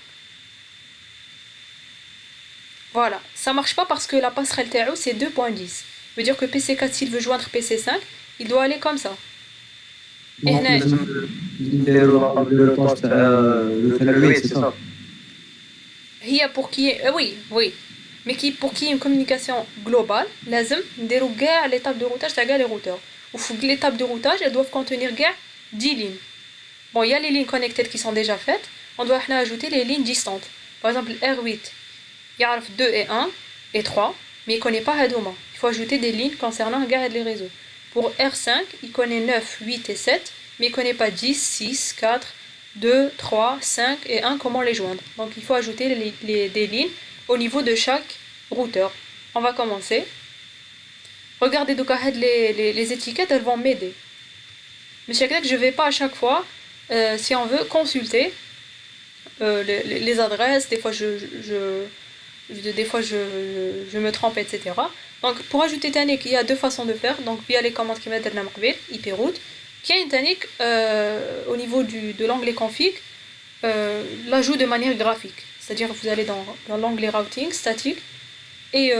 [SPEAKER 1] voilà, ça marche pas parce que la passerelle TAO c'est 2.10. Ça veut dire que PC4 s'il veut joindre PC5, il doit aller comme ça. Et هي pour qui oui mais pour qui une communication globale لازم نديرو كاع l'étape de routage تاع كاع les routeurs. Ou l'étape de routage elles doivent contenir كاع 10 lignes. Bon, il y a les lignes connectées qui sont déjà faites, on doit ajouter les lignes distantes. Par exemple R8 il y a 2 et 1 et 3 mais il connaît pas Hadouma. Il faut ajouter des lignes concernant كاع les réseaux. Pour R5 il connaît 9, 8 et 7 mais il connaît pas 10, 6, 4, 2, 3, 5 et 1 comment les joindre. Donc il faut ajouter des lignes au niveau de chaque routeur. On va commencer. Regardez donc les étiquettes, elles vont m'aider. Mais c'est que je vais pas à chaque fois, si on veut, consulter les adresses. Des fois je me trompe, etc. Donc pour ajouter Tanik, il y a deux façons de faire. Donc via les commandes qui mettent IP route. Qui a une Tanik au niveau de l'onglet config, l'ajout de manière graphique. C'est-à-dire que vous allez dans l'onglet routing statique et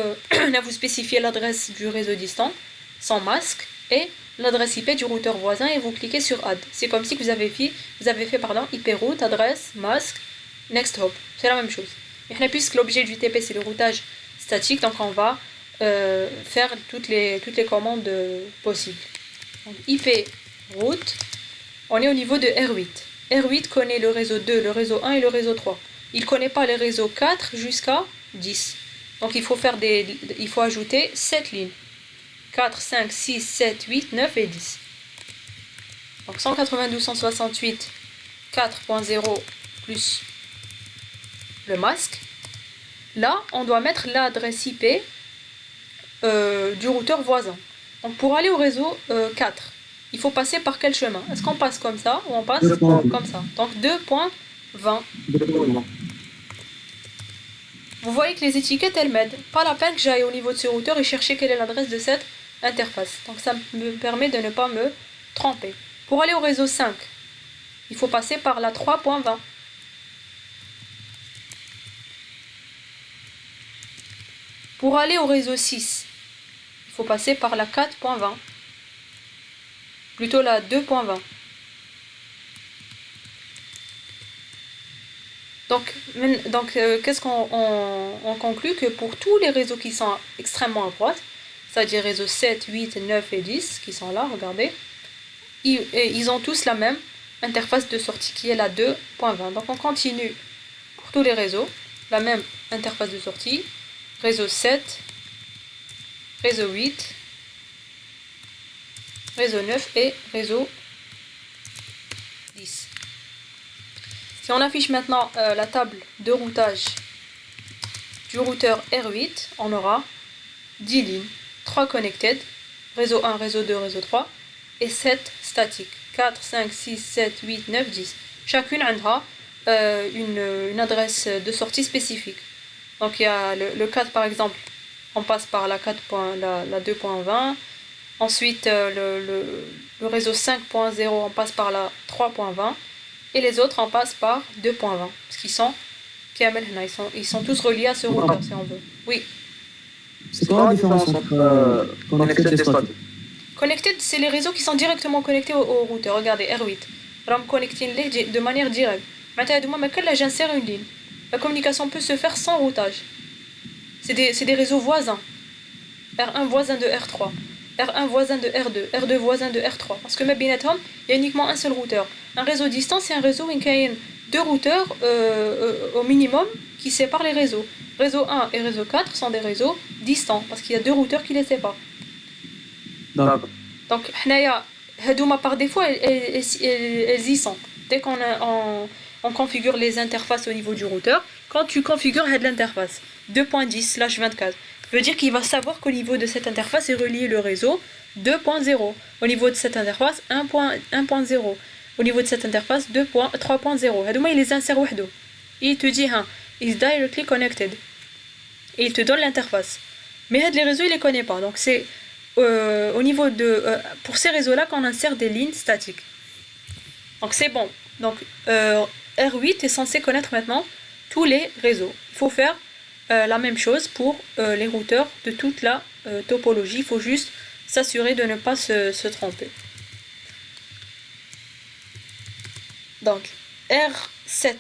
[SPEAKER 1] là vous spécifiez l'adresse du réseau distant sans masque et l'adresse IP du routeur voisin et vous cliquez sur add. C'est comme si vous avez fait IP route, adresse, masque, next hop. C'est la même chose. Et puisque l'objet du TP c'est le routage statique, donc on va faire toutes les commandes possibles. Donc, IP route, on est au niveau de R8. R8 connaît le réseau 2, le réseau 1 et le réseau 3. Il ne connaît pas les réseaux 4 jusqu'à 10. Donc il faut ajouter 7 lignes. 4, 5, 6, 7, 8, 9 et 10. Donc 192.168, 4.0 plus le masque. Là, on doit mettre l'adresse IP du routeur voisin. Donc pour aller au réseau 4, il faut passer par quel chemin? Est-ce qu'on passe comme ça ou on passe comme ça? Donc 2.20. Vous voyez que les étiquettes, elles m'aident. Pas la peine que j'aille au niveau de ce routeur et chercher quelle est l'adresse de cette interface. Donc ça me permet de ne pas me tromper. Pour aller au réseau 5, il faut passer par la 3.20. Pour aller au réseau 6, il faut passer par la 4.20. Plutôt la 2.20. Donc qu'est-ce qu'on conclut? Que pour tous les réseaux qui sont extrêmement à droite, c'est-à-dire réseaux 7, 8, 9 et 10, qui sont là, regardez, ils ont tous la même interface de sortie qui est la 2.20. Donc on continue pour tous les réseaux, la même interface de sortie, réseau 7, réseau 8, réseau 9 et réseau 10. Si on affiche maintenant la table de routage du routeur R8, on aura 10 lignes, 3 connected, réseau 1, réseau 2, réseau 3, et 7 statiques, 4, 5, 6, 7, 8, 9, 10. Chacune a une adresse de sortie spécifique. Donc il y a le 4 par exemple, on passe par la 2.20, ensuite le réseau 5.0, on passe par la 3.20, et les autres on passe par 2.20, parce qu'ils sont ils sont tous reliés à ce routeur si on veut. Oui.
[SPEAKER 3] C'est quoi la différence entre connected et static?
[SPEAKER 1] Connected, c'est les réseaux qui sont directement connectés au routeur. Regardez, R8. RAM connecting de manière directe. Maintenant, j'insère une ligne. La communication peut se faire sans routage. C'est des réseaux voisins. R1 voisin de R3. R1 voisin de R2. R2 voisin de R3. Parce que il y a uniquement un seul routeur. Un réseau distant, c'est un réseau où il y a deux routeurs au minimum qui séparent les réseaux. Réseau 1 et réseau 4 sont des réseaux distants parce qu'il y a deux routeurs qui les séparent.
[SPEAKER 3] D'accord.
[SPEAKER 1] Donc, par défaut, elles y sont. Dès qu'on configure les interfaces au niveau du routeur, quand tu configures l'interface 2.10/24, veut dire qu'il va savoir qu'au niveau de cette interface est relié le réseau 2.0. Au niveau de cette interface 1.0. Au niveau de cette interface 3.0. Il les insère wahdo. Il te dit is directly connected. Et il te donne l'interface. Mais les réseaux, il les connaît pas. Donc c'est au niveau de pour ces réseaux-là qu'on insère des lignes statiques. Donc c'est bon. Donc R8 est censé connaître maintenant tous les réseaux. Il faut faire la même chose pour les routeurs de toute la topologie. Il faut juste s'assurer de ne pas se tromper. Donc R7,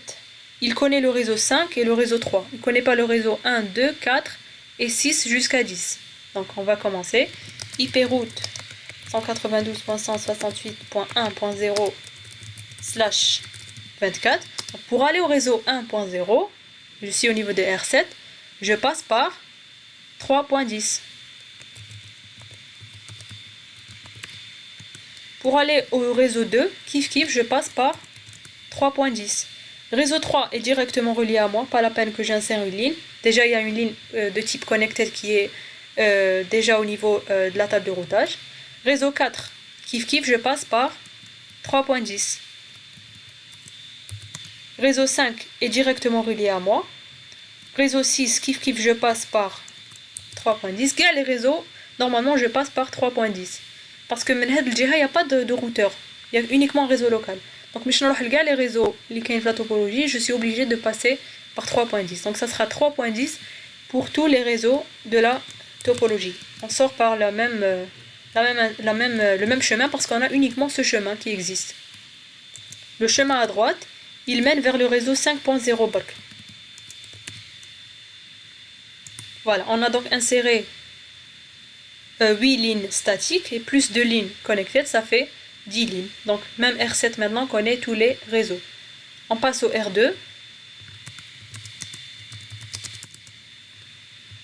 [SPEAKER 1] il connaît le réseau 5 et le réseau 3. Il ne connaît pas le réseau 1, 2, 4 et 6 jusqu'à 10. Donc on va commencer. IP route 192.168.1.0/24. Pour aller au réseau 1.0, je suis au niveau de R7, je passe par 3.10. Pour aller au réseau 2, je passe par 3.10. Réseau 3 est directement relié à moi, pas la peine que j'insère une ligne. Déjà, il y a une ligne de type connected qui est déjà au niveau de la table de routage. Réseau 4, je passe par 3.10. Réseau 5 est directement relié à moi. Réseau 6, je passe par 3.10. Quel les réseaux, normalement je passe par 3.10. Parce que il n'y a pas de routeur. Il y a uniquement un réseau local. Donc, les réseaux, la topologie, je suis obligé de passer par 3.10. Donc, ça sera 3.10 pour tous les réseaux de la topologie. On sort par le même chemin parce qu'on a uniquement ce chemin qui existe. Le chemin à droite, il mène vers le réseau 5.0 bulk. Voilà, on a donc inséré 8 lignes statiques et plus 2 lignes connectées, ça fait 10 lignes. Donc même R7 maintenant connaît tous les réseaux. On passe au R2.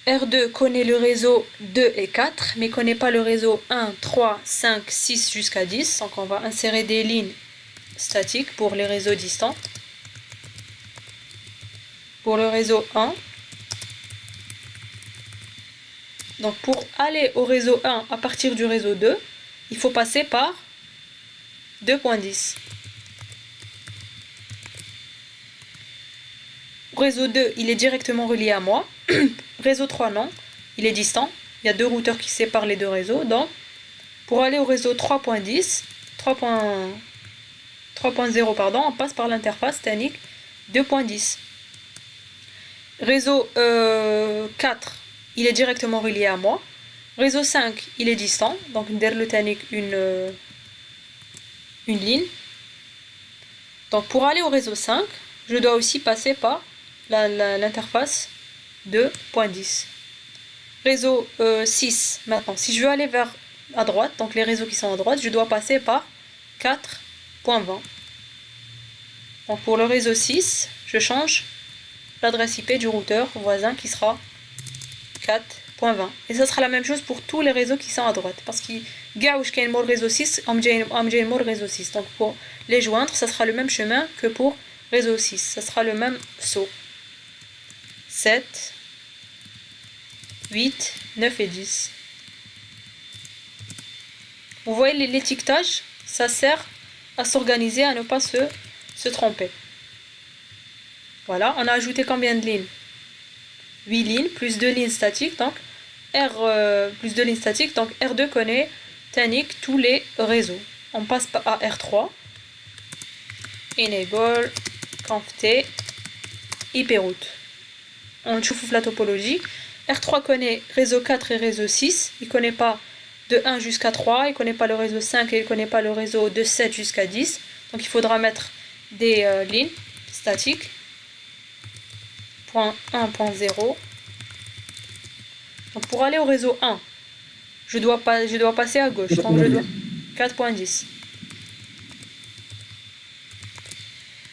[SPEAKER 1] R2 connaît le réseau 2 et 4, mais ne connaît pas le réseau 1, 3, 5, 6 jusqu'à 10. Donc on va insérer des lignes statiques pour les réseaux distants. Pour le réseau 1, donc pour aller au réseau 1 à partir du réseau 2, il faut passer par 2.10. Réseau 2, il est directement relié à moi. Réseau 3, non, il est distant. Il y a deux routeurs qui séparent les deux réseaux. Donc, pour aller au réseau 3.10, 3.0, pardon, on passe par l'interface TANIC 2.10. Réseau 4, il est directement relié à moi. Réseau 5, il est distant. Donc, derrière le TANIC, une ligne. Donc, pour aller au réseau 5, je dois aussi passer par l'interface 2.10. Réseau 6, maintenant, si je veux aller vers à droite, donc les réseaux qui sont à droite, je dois passer par 4.20. Donc pour le réseau 6, je change l'adresse IP du routeur voisin qui sera 4.20. Et ça sera la même chose pour tous les réseaux qui sont à droite. Parce qu'il y a le réseau 6, le réseau 6. Donc pour les joindre, ça sera le même chemin que pour réseau 6. Ça sera le même saut. 7, 8, 9 et 10. Vous voyez l'étiquetage, ça sert à s'organiser, à ne pas se tromper. Voilà, on a ajouté combien de lignes? 8 lignes, plus 2 lignes statiques, donc plus 2 lignes statiques, donc R2 connaît TANIC tous les réseaux. On passe à R3. Enable, conft, IP route. On chauffe la topologie. R3 connaît réseau 4 et réseau 6. Il ne connaît pas de 1 jusqu'à 3. Il ne connaît pas le réseau 5 et il ne connaît pas le réseau de 7 jusqu'à 10. Donc il faudra mettre des lignes statiques. Point 1.0. Donc pour aller au réseau 1, je dois passer à gauche. Donc je dois 4.10.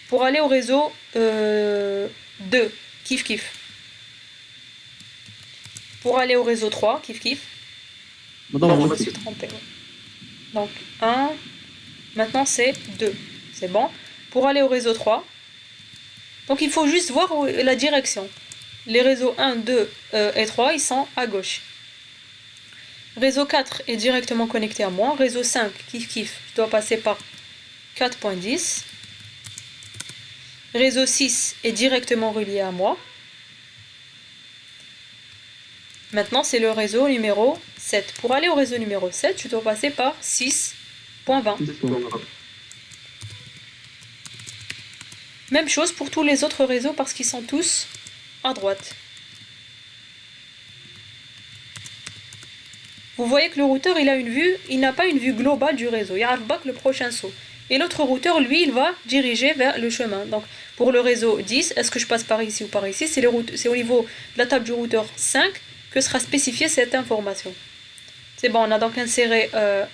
[SPEAKER 1] Pour aller au réseau 2, kiff. Pour aller au réseau 3, kiff.
[SPEAKER 3] Non,
[SPEAKER 1] je me suis trompée. Donc 1, maintenant c'est 2. C'est bon. Pour aller au réseau 3, donc il faut juste voir la direction. Les réseaux 1, 2 et 3, ils sont à gauche. Réseau 4 est directement connecté à moi. Réseau 5, kiff, je dois passer par 4.10. Réseau 6 est directement relié à moi. Maintenant, c'est le réseau numéro 7. Pour aller au réseau numéro 7, je dois passer par 6.20. Même chose pour tous les autres réseaux parce qu'ils sont tous à droite. Vous voyez que le routeur, il n'a pas une vue globale du réseau. Il n'y a pas que le prochain saut. Et l'autre routeur, lui, il va diriger vers le chemin. Donc, pour le réseau 10, est-ce que je passe par ici ou par ici? C'est au niveau de la table du routeur 5 que sera spécifiée cette information. C'est bon, on a donc inséré 1,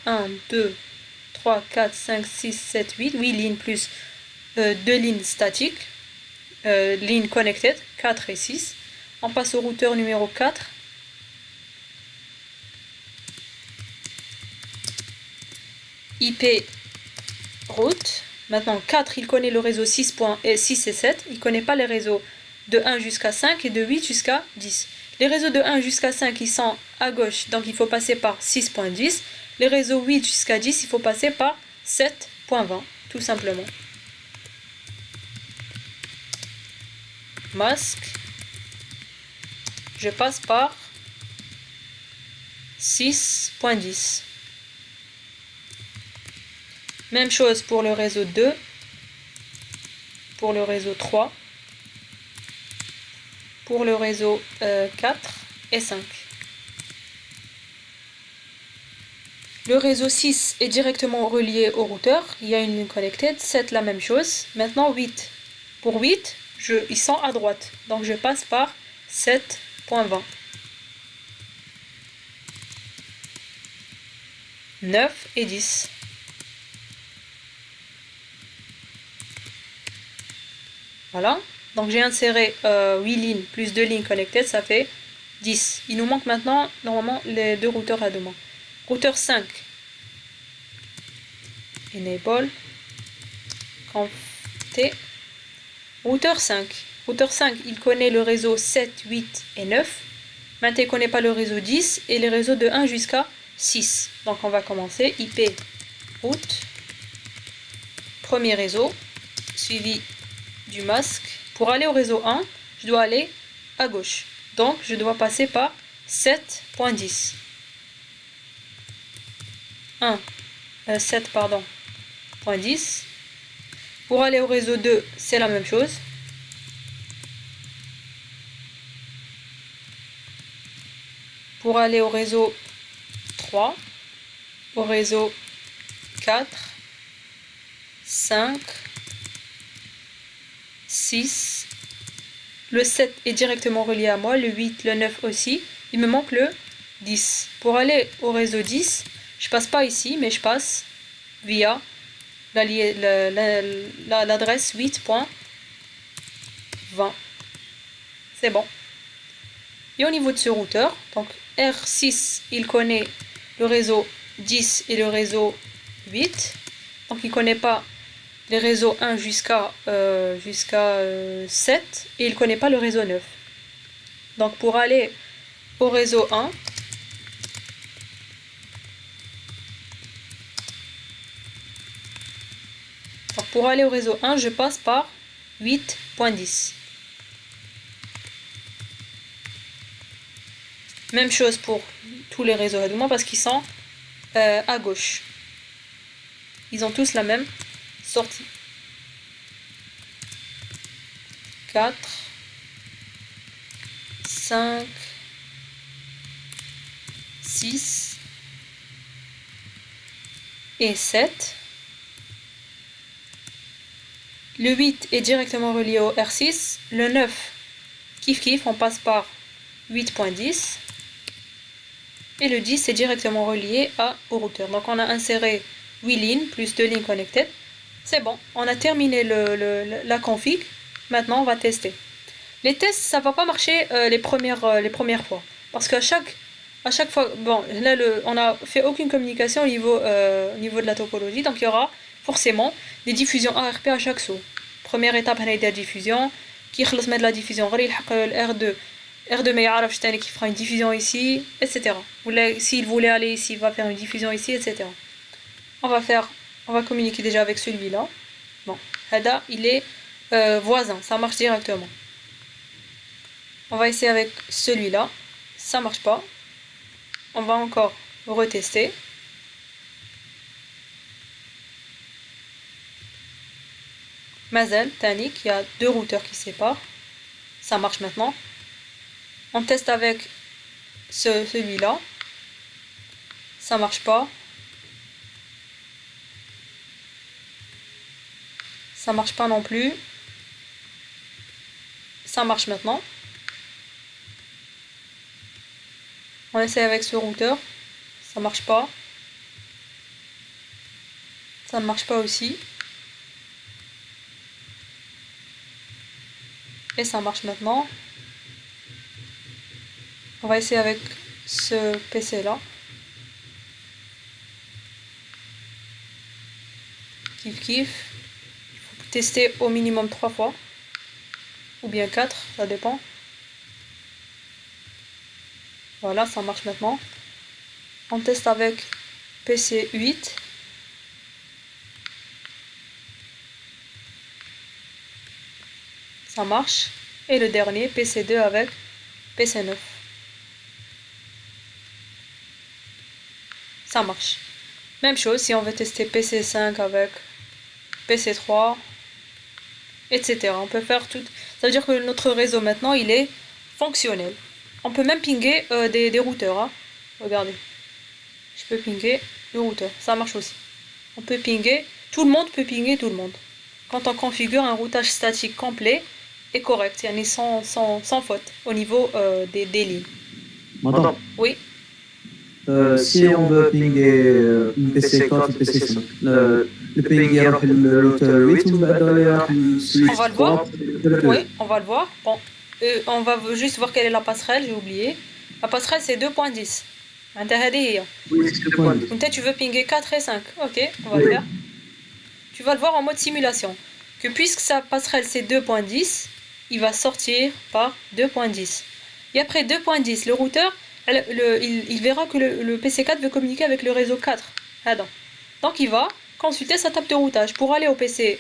[SPEAKER 1] 2, 3, 4, 5, 6, 7, 8 lignes plus 2 lignes statiques, lignes connected, 4 et 6. On passe au routeur numéro 4. IP route. Maintenant 4, il connaît le réseau 6 et 7. Il ne connaît pas les réseaux de 1 jusqu'à 5 et de 8 jusqu'à 10. Les réseaux de 1 jusqu'à 5, ils sont à gauche, donc il faut passer par 6.10. Les réseaux 8 jusqu'à 10, il faut passer par 7.20, tout simplement. Masque. Je passe par 6.10. Même chose pour le réseau 2, pour le réseau 3, pour le réseau 4 et 5. Le réseau 6 est directement relié au routeur, il y a une ligne connectée, 7 la même chose. Maintenant 8. Pour 8, ils sont à droite, donc je passe par 7.20. 9 et 10. Voilà. Donc j'ai inséré 8 lignes plus 2 lignes connected, ça fait 10. Il nous manque maintenant, normalement, les deux routeurs à demain. Routeur 5. Enable. T. Routeur 5. Routeur 5, il connaît le réseau 7, 8 et 9. Maintenant, il ne connaît pas le réseau 10 et les réseaux de 1 jusqu'à 6. Donc, on va commencer. IP route. Premier réseau, suivi du masque. Pour aller au réseau 1, je dois aller à gauche. Donc, je dois passer par 7.10. 7, pardon, point 10. Pour aller au réseau 2, c'est la même chose. Pour aller au réseau 3, au réseau 4, 5, 6. Le 7 est directement relié à moi, le 8, le 9 aussi. Il me manque le 10. Pour aller au réseau 10, je passe pas ici, mais je passe via l'adresse 8.20. C'est bon. Et au niveau de ce routeur, donc R6, il connaît le réseau 10 et le réseau 8. Donc il ne connaît pas les réseaux 1 jusqu'à 7 et il ne connaît pas le réseau 9. Donc pour aller au réseau 1, je passe par 8.10. Même chose pour tous les réseaux Hadouma parce qu'ils sont à gauche. Ils ont tous la même sortie. 4, 5, 6 et 7. Le 8 est directement relié au R6. Le 9, kiff, on passe par 8.10. Et le 10 est directement relié au routeur. Donc on a inséré 8 lignes plus 2 lignes connectées. C'est bon, on a terminé la config. Maintenant on va tester. Les tests, ça ne va pas marcher les premières fois. Parce qu'à chaque fois, bon, là on n'a fait aucune communication au niveau de la topologie. Donc il y aura forcément des diffusions ARP à chaque saut. Première étape, on a la diffusion. Qui خلص من la diffusion, R2 mais يعرفش تاني qui fera une diffusion ici, etc. Ou s'il voulait aller ici, il va faire une diffusion ici, etc. On va communiquer déjà avec celui-là. Bon, Hada, il est voisin, ça marche directement. On va essayer avec celui-là, ça marche pas. On va encore retester. Mazel, Tanik, il y a deux routeurs qui séparent. Ça marche maintenant. On teste avec celui-là. Ça marche pas. Ça marche pas non plus. Ça marche maintenant. On essaie avec ce routeur. Ça marche pas. Ça ne marche pas aussi. Et ça marche maintenant. On va essayer avec ce PC là. Kiff. Il faut tester au minimum 3 fois. Ou bien 4, ça dépend. Voilà, ça marche maintenant. On teste avec PC 8. Ça marche. Et le dernier, PC 2 avec PC 9. Ça marche. Même chose si on veut tester PC 5 avec PC 3, etc. On peut faire tout. Ça veut dire que notre réseau maintenant, il est fonctionnel. On peut même pinguer des routeurs. Hein. Regardez. Je peux pinguer le routeur. Ça marche aussi. On peut pinguer. Tout le monde peut pinguer tout le monde. Quand on configure un routage statique complet et correct, sans faute au niveau des lignes.
[SPEAKER 3] Madame.
[SPEAKER 1] Oui.
[SPEAKER 3] Si on veut pinguer une PC4 et PC5, le pinguer le routeur 8 ou le switch
[SPEAKER 1] On va le voir.
[SPEAKER 3] 3.
[SPEAKER 1] Oui, on va le voir. Bon, on va juste voir quelle est la passerelle, j'ai oublié. La passerelle, c'est 2.10.
[SPEAKER 3] Oui, c'est 2.10.
[SPEAKER 1] Donc, tu veux pinguer 4 et 5. Ok, on va le faire. Tu vas le voir en mode simulation. Que puisque sa passerelle, c'est 2.10, il va sortir par 2.10. Et après 2.10, le routeur, il verra que le PC4 veut communiquer avec le réseau 4. Donc, il va consulter sa table de routage. Pour aller au PC5,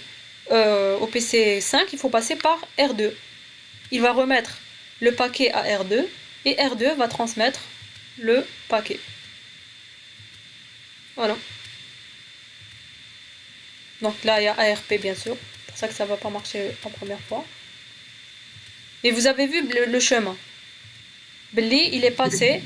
[SPEAKER 1] il faut passer par R2. Il va remettre le paquet à R2 et R2 va transmettre le paquet. Voilà. Donc là, il y a ARP bien sûr. C'est pour ça que ça ne va pas marcher en première fois. Et vous avez vu le chemin. Belli, il est passé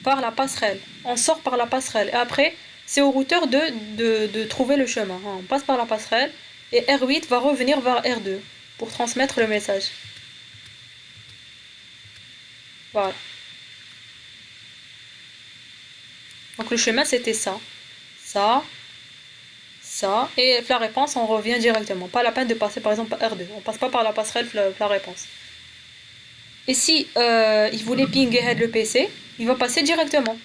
[SPEAKER 1] par la passerelle. On sort par la passerelle. Et après, c'est au routeur de trouver le chemin. On passe par la passerelle et R8 va revenir vers R2 pour transmettre le message. Voilà. Donc le chemin, c'était ça. Ça. Et la réponse, on revient directement. Pas la peine de passer par exemple par R2. On passe pas par la passerelle la réponse. Et si il voulait pinguer le PC, il va passer directement.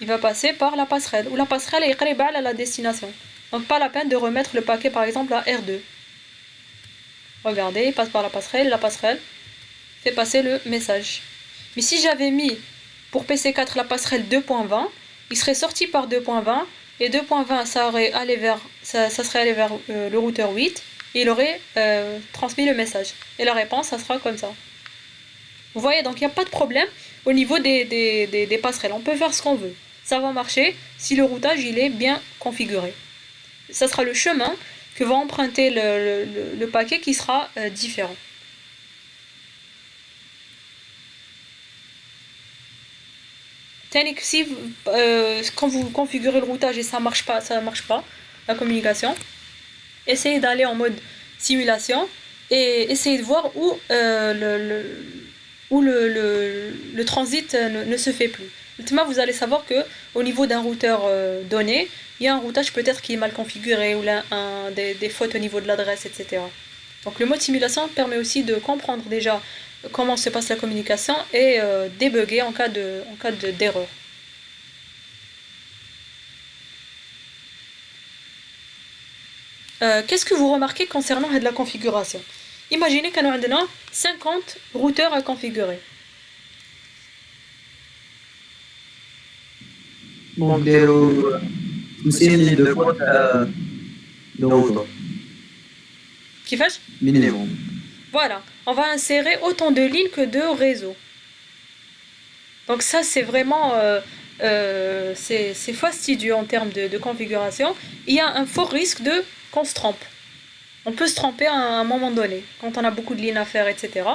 [SPEAKER 1] Il va passer par la passerelle. Ou la passerelle est qariba à la destination. Donc pas la peine de remettre le paquet par exemple à R2. Regardez, il passe par la passerelle fait passer le message. Mais si j'avais mis pour PC4 la passerelle 2.20, il serait sorti par 2.20 et 2.20 ça serait allé vers le routeur 8 et il aurait transmis le message. Et la réponse, ça sera comme ça. Vous voyez, donc il n'y a pas de problème au niveau des passerelles. On peut faire ce qu'on veut. Ça va marcher si le routage il est bien configuré. Ça sera le chemin que va emprunter le paquet qui sera différent. Si quand vous configurez le routage et ça marche pas, la communication, essayez d'aller en mode simulation et essayez de voir où le transit ne se fait plus. Ultimement, vous allez savoir que au niveau d'un routeur donné, il y a un routage peut-être qui est mal configuré ou là, des fautes au niveau de l'adresse, etc. Donc le mode simulation permet aussi de comprendre déjà comment se passe la communication et débugger en cas d'erreur. Qu'est-ce que vous remarquez concernant la configuration? Imaginez qu'on a 50 routeurs à configurer.
[SPEAKER 3] Donc, c'est une ligne de fois de routeur.
[SPEAKER 1] Qui fait?
[SPEAKER 3] Minimum.
[SPEAKER 1] Voilà, on va insérer autant de lignes que de réseaux. Donc ça, c'est vraiment c'est fastidieux en termes de configuration. Il y a un fort risque qu'on se trompe. On peut se tromper à un moment donné, quand on a beaucoup de lignes à faire, etc.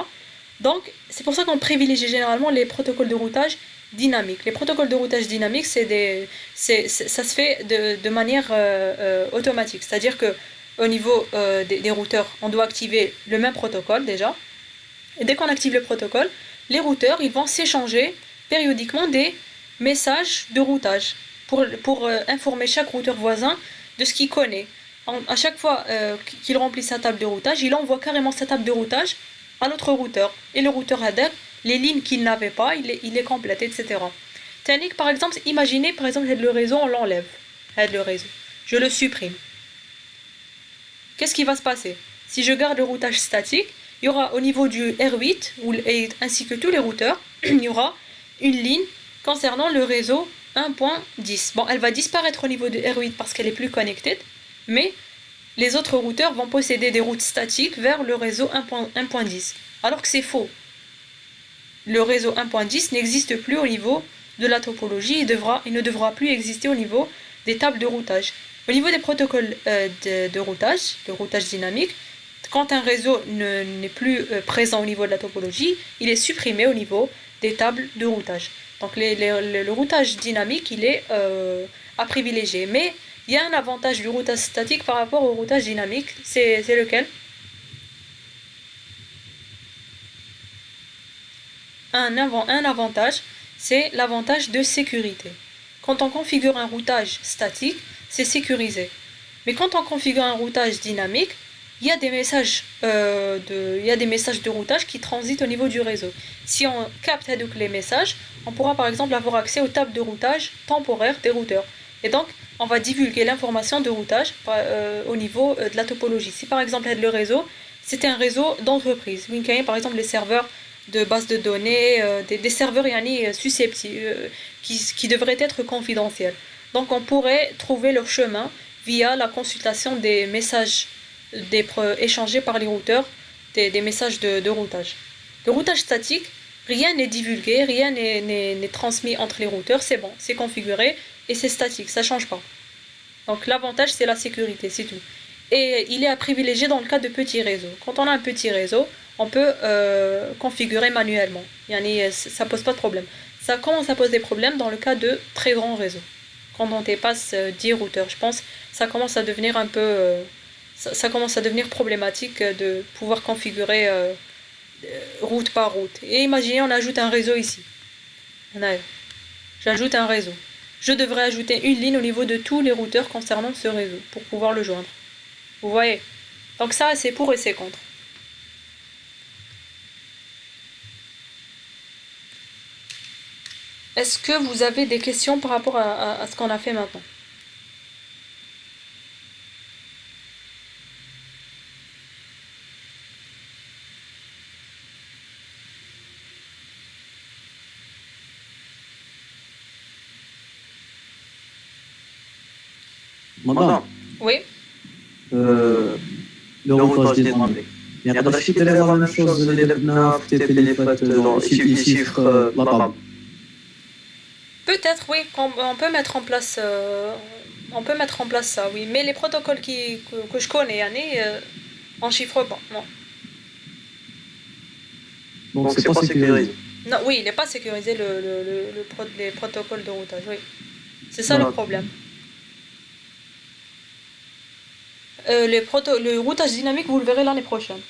[SPEAKER 1] Donc, c'est pour ça qu'on privilégie généralement les protocoles de routage dynamiques. Les protocoles de routage dynamiques, ça se fait de manière automatique. C'est-à-dire que au niveau des routeurs, on doit activer le même protocole déjà. Et dès qu'on active le protocole, les routeurs ils vont s'échanger périodiquement des messages de routage pour informer chaque routeur voisin de ce qu'il connaît. À chaque fois qu'il remplit sa table de routage, il envoie carrément sa table de routage à l'autre routeur. Et le routeur adhère, les lignes qu'il n'avait pas, il les complète, etc. Technique, par exemple, imaginez par exemple le réseau, on l'enlève. Le réseau. Je le supprime. Qu'est-ce qui va se passer? Si je garde le routage statique, il y aura au niveau du R8, ainsi que tous les routeurs, il y aura une ligne concernant le réseau 1.10. Bon, elle va disparaître au niveau du R8 parce qu'elle est plus connectée, mais les autres routeurs vont posséder des routes statiques vers le réseau 1.10. Alors que c'est faux. Le réseau 1.10 n'existe plus au niveau de la topologie, il ne devra plus exister au niveau des tables de routage. Au niveau des protocoles de routage dynamique, quand un réseau n'est plus présent au niveau de la topologie, il est supprimé au niveau des tables de routage. Donc le routage dynamique, il est à privilégier. Mais il y a un avantage du routage statique par rapport au routage dynamique. C'est lequel? un avantage, c'est l'avantage de sécurité. Quand on configure un routage statique, c'est sécurisé. Mais quand on configure un routage dynamique, il y a des messages de routage qui transitent au niveau du réseau. Si on capte donc les messages, on pourra par exemple avoir accès aux tables de routage temporaires des routeurs. Et donc, on va divulguer l'information de routage au niveau de la topologie. Si par exemple le réseau, c'était un réseau d'entreprise, par exemple les serveurs de base de données, des serveurs susceptibles, qui devraient être confidentiels. Donc on pourrait trouver leur chemin via la consultation des messages échangés par les routeurs, des messages de routage. Le routage statique, rien n'est divulgué, rien n'est transmis entre les routeurs, c'est bon, c'est configuré et c'est statique, ça ne change pas. Donc l'avantage c'est la sécurité, c'est tout. Et il est à privilégier dans le cas de petits réseaux. Quand on a un petit réseau, on peut configurer manuellement. Ça ne pose pas de problème. Ça commence à poser des problèmes dans le cas de très grands réseaux. Quand on dépasse 10 routeurs, je pense, ça commence à devenir un peu... ça commence à devenir problématique de pouvoir configurer route par route. Et imaginez, on ajoute un réseau ici. J'ajoute un réseau. Je devrais ajouter une ligne au niveau de tous les routeurs concernant ce réseau pour pouvoir le joindre. Vous voyez? Donc ça, c'est pour et c'est contre. Est-ce que vous avez des questions par rapport à ce qu'on a fait maintenant?
[SPEAKER 3] Madame,
[SPEAKER 1] Oui?
[SPEAKER 3] le routage dynamique. Il y a des chiffres, la même chose, les chiffres là-bas.
[SPEAKER 1] Peut-être, oui, on peut mettre en place, ça, oui. Mais les protocoles que je connais, en chiffre pas, non.
[SPEAKER 3] Donc c'est pas sécurisé.
[SPEAKER 1] Non, oui, il n'est pas sécurisé les protocoles de routage, oui. C'est ça le problème. Le routage dynamique, vous le verrez l'année prochaine.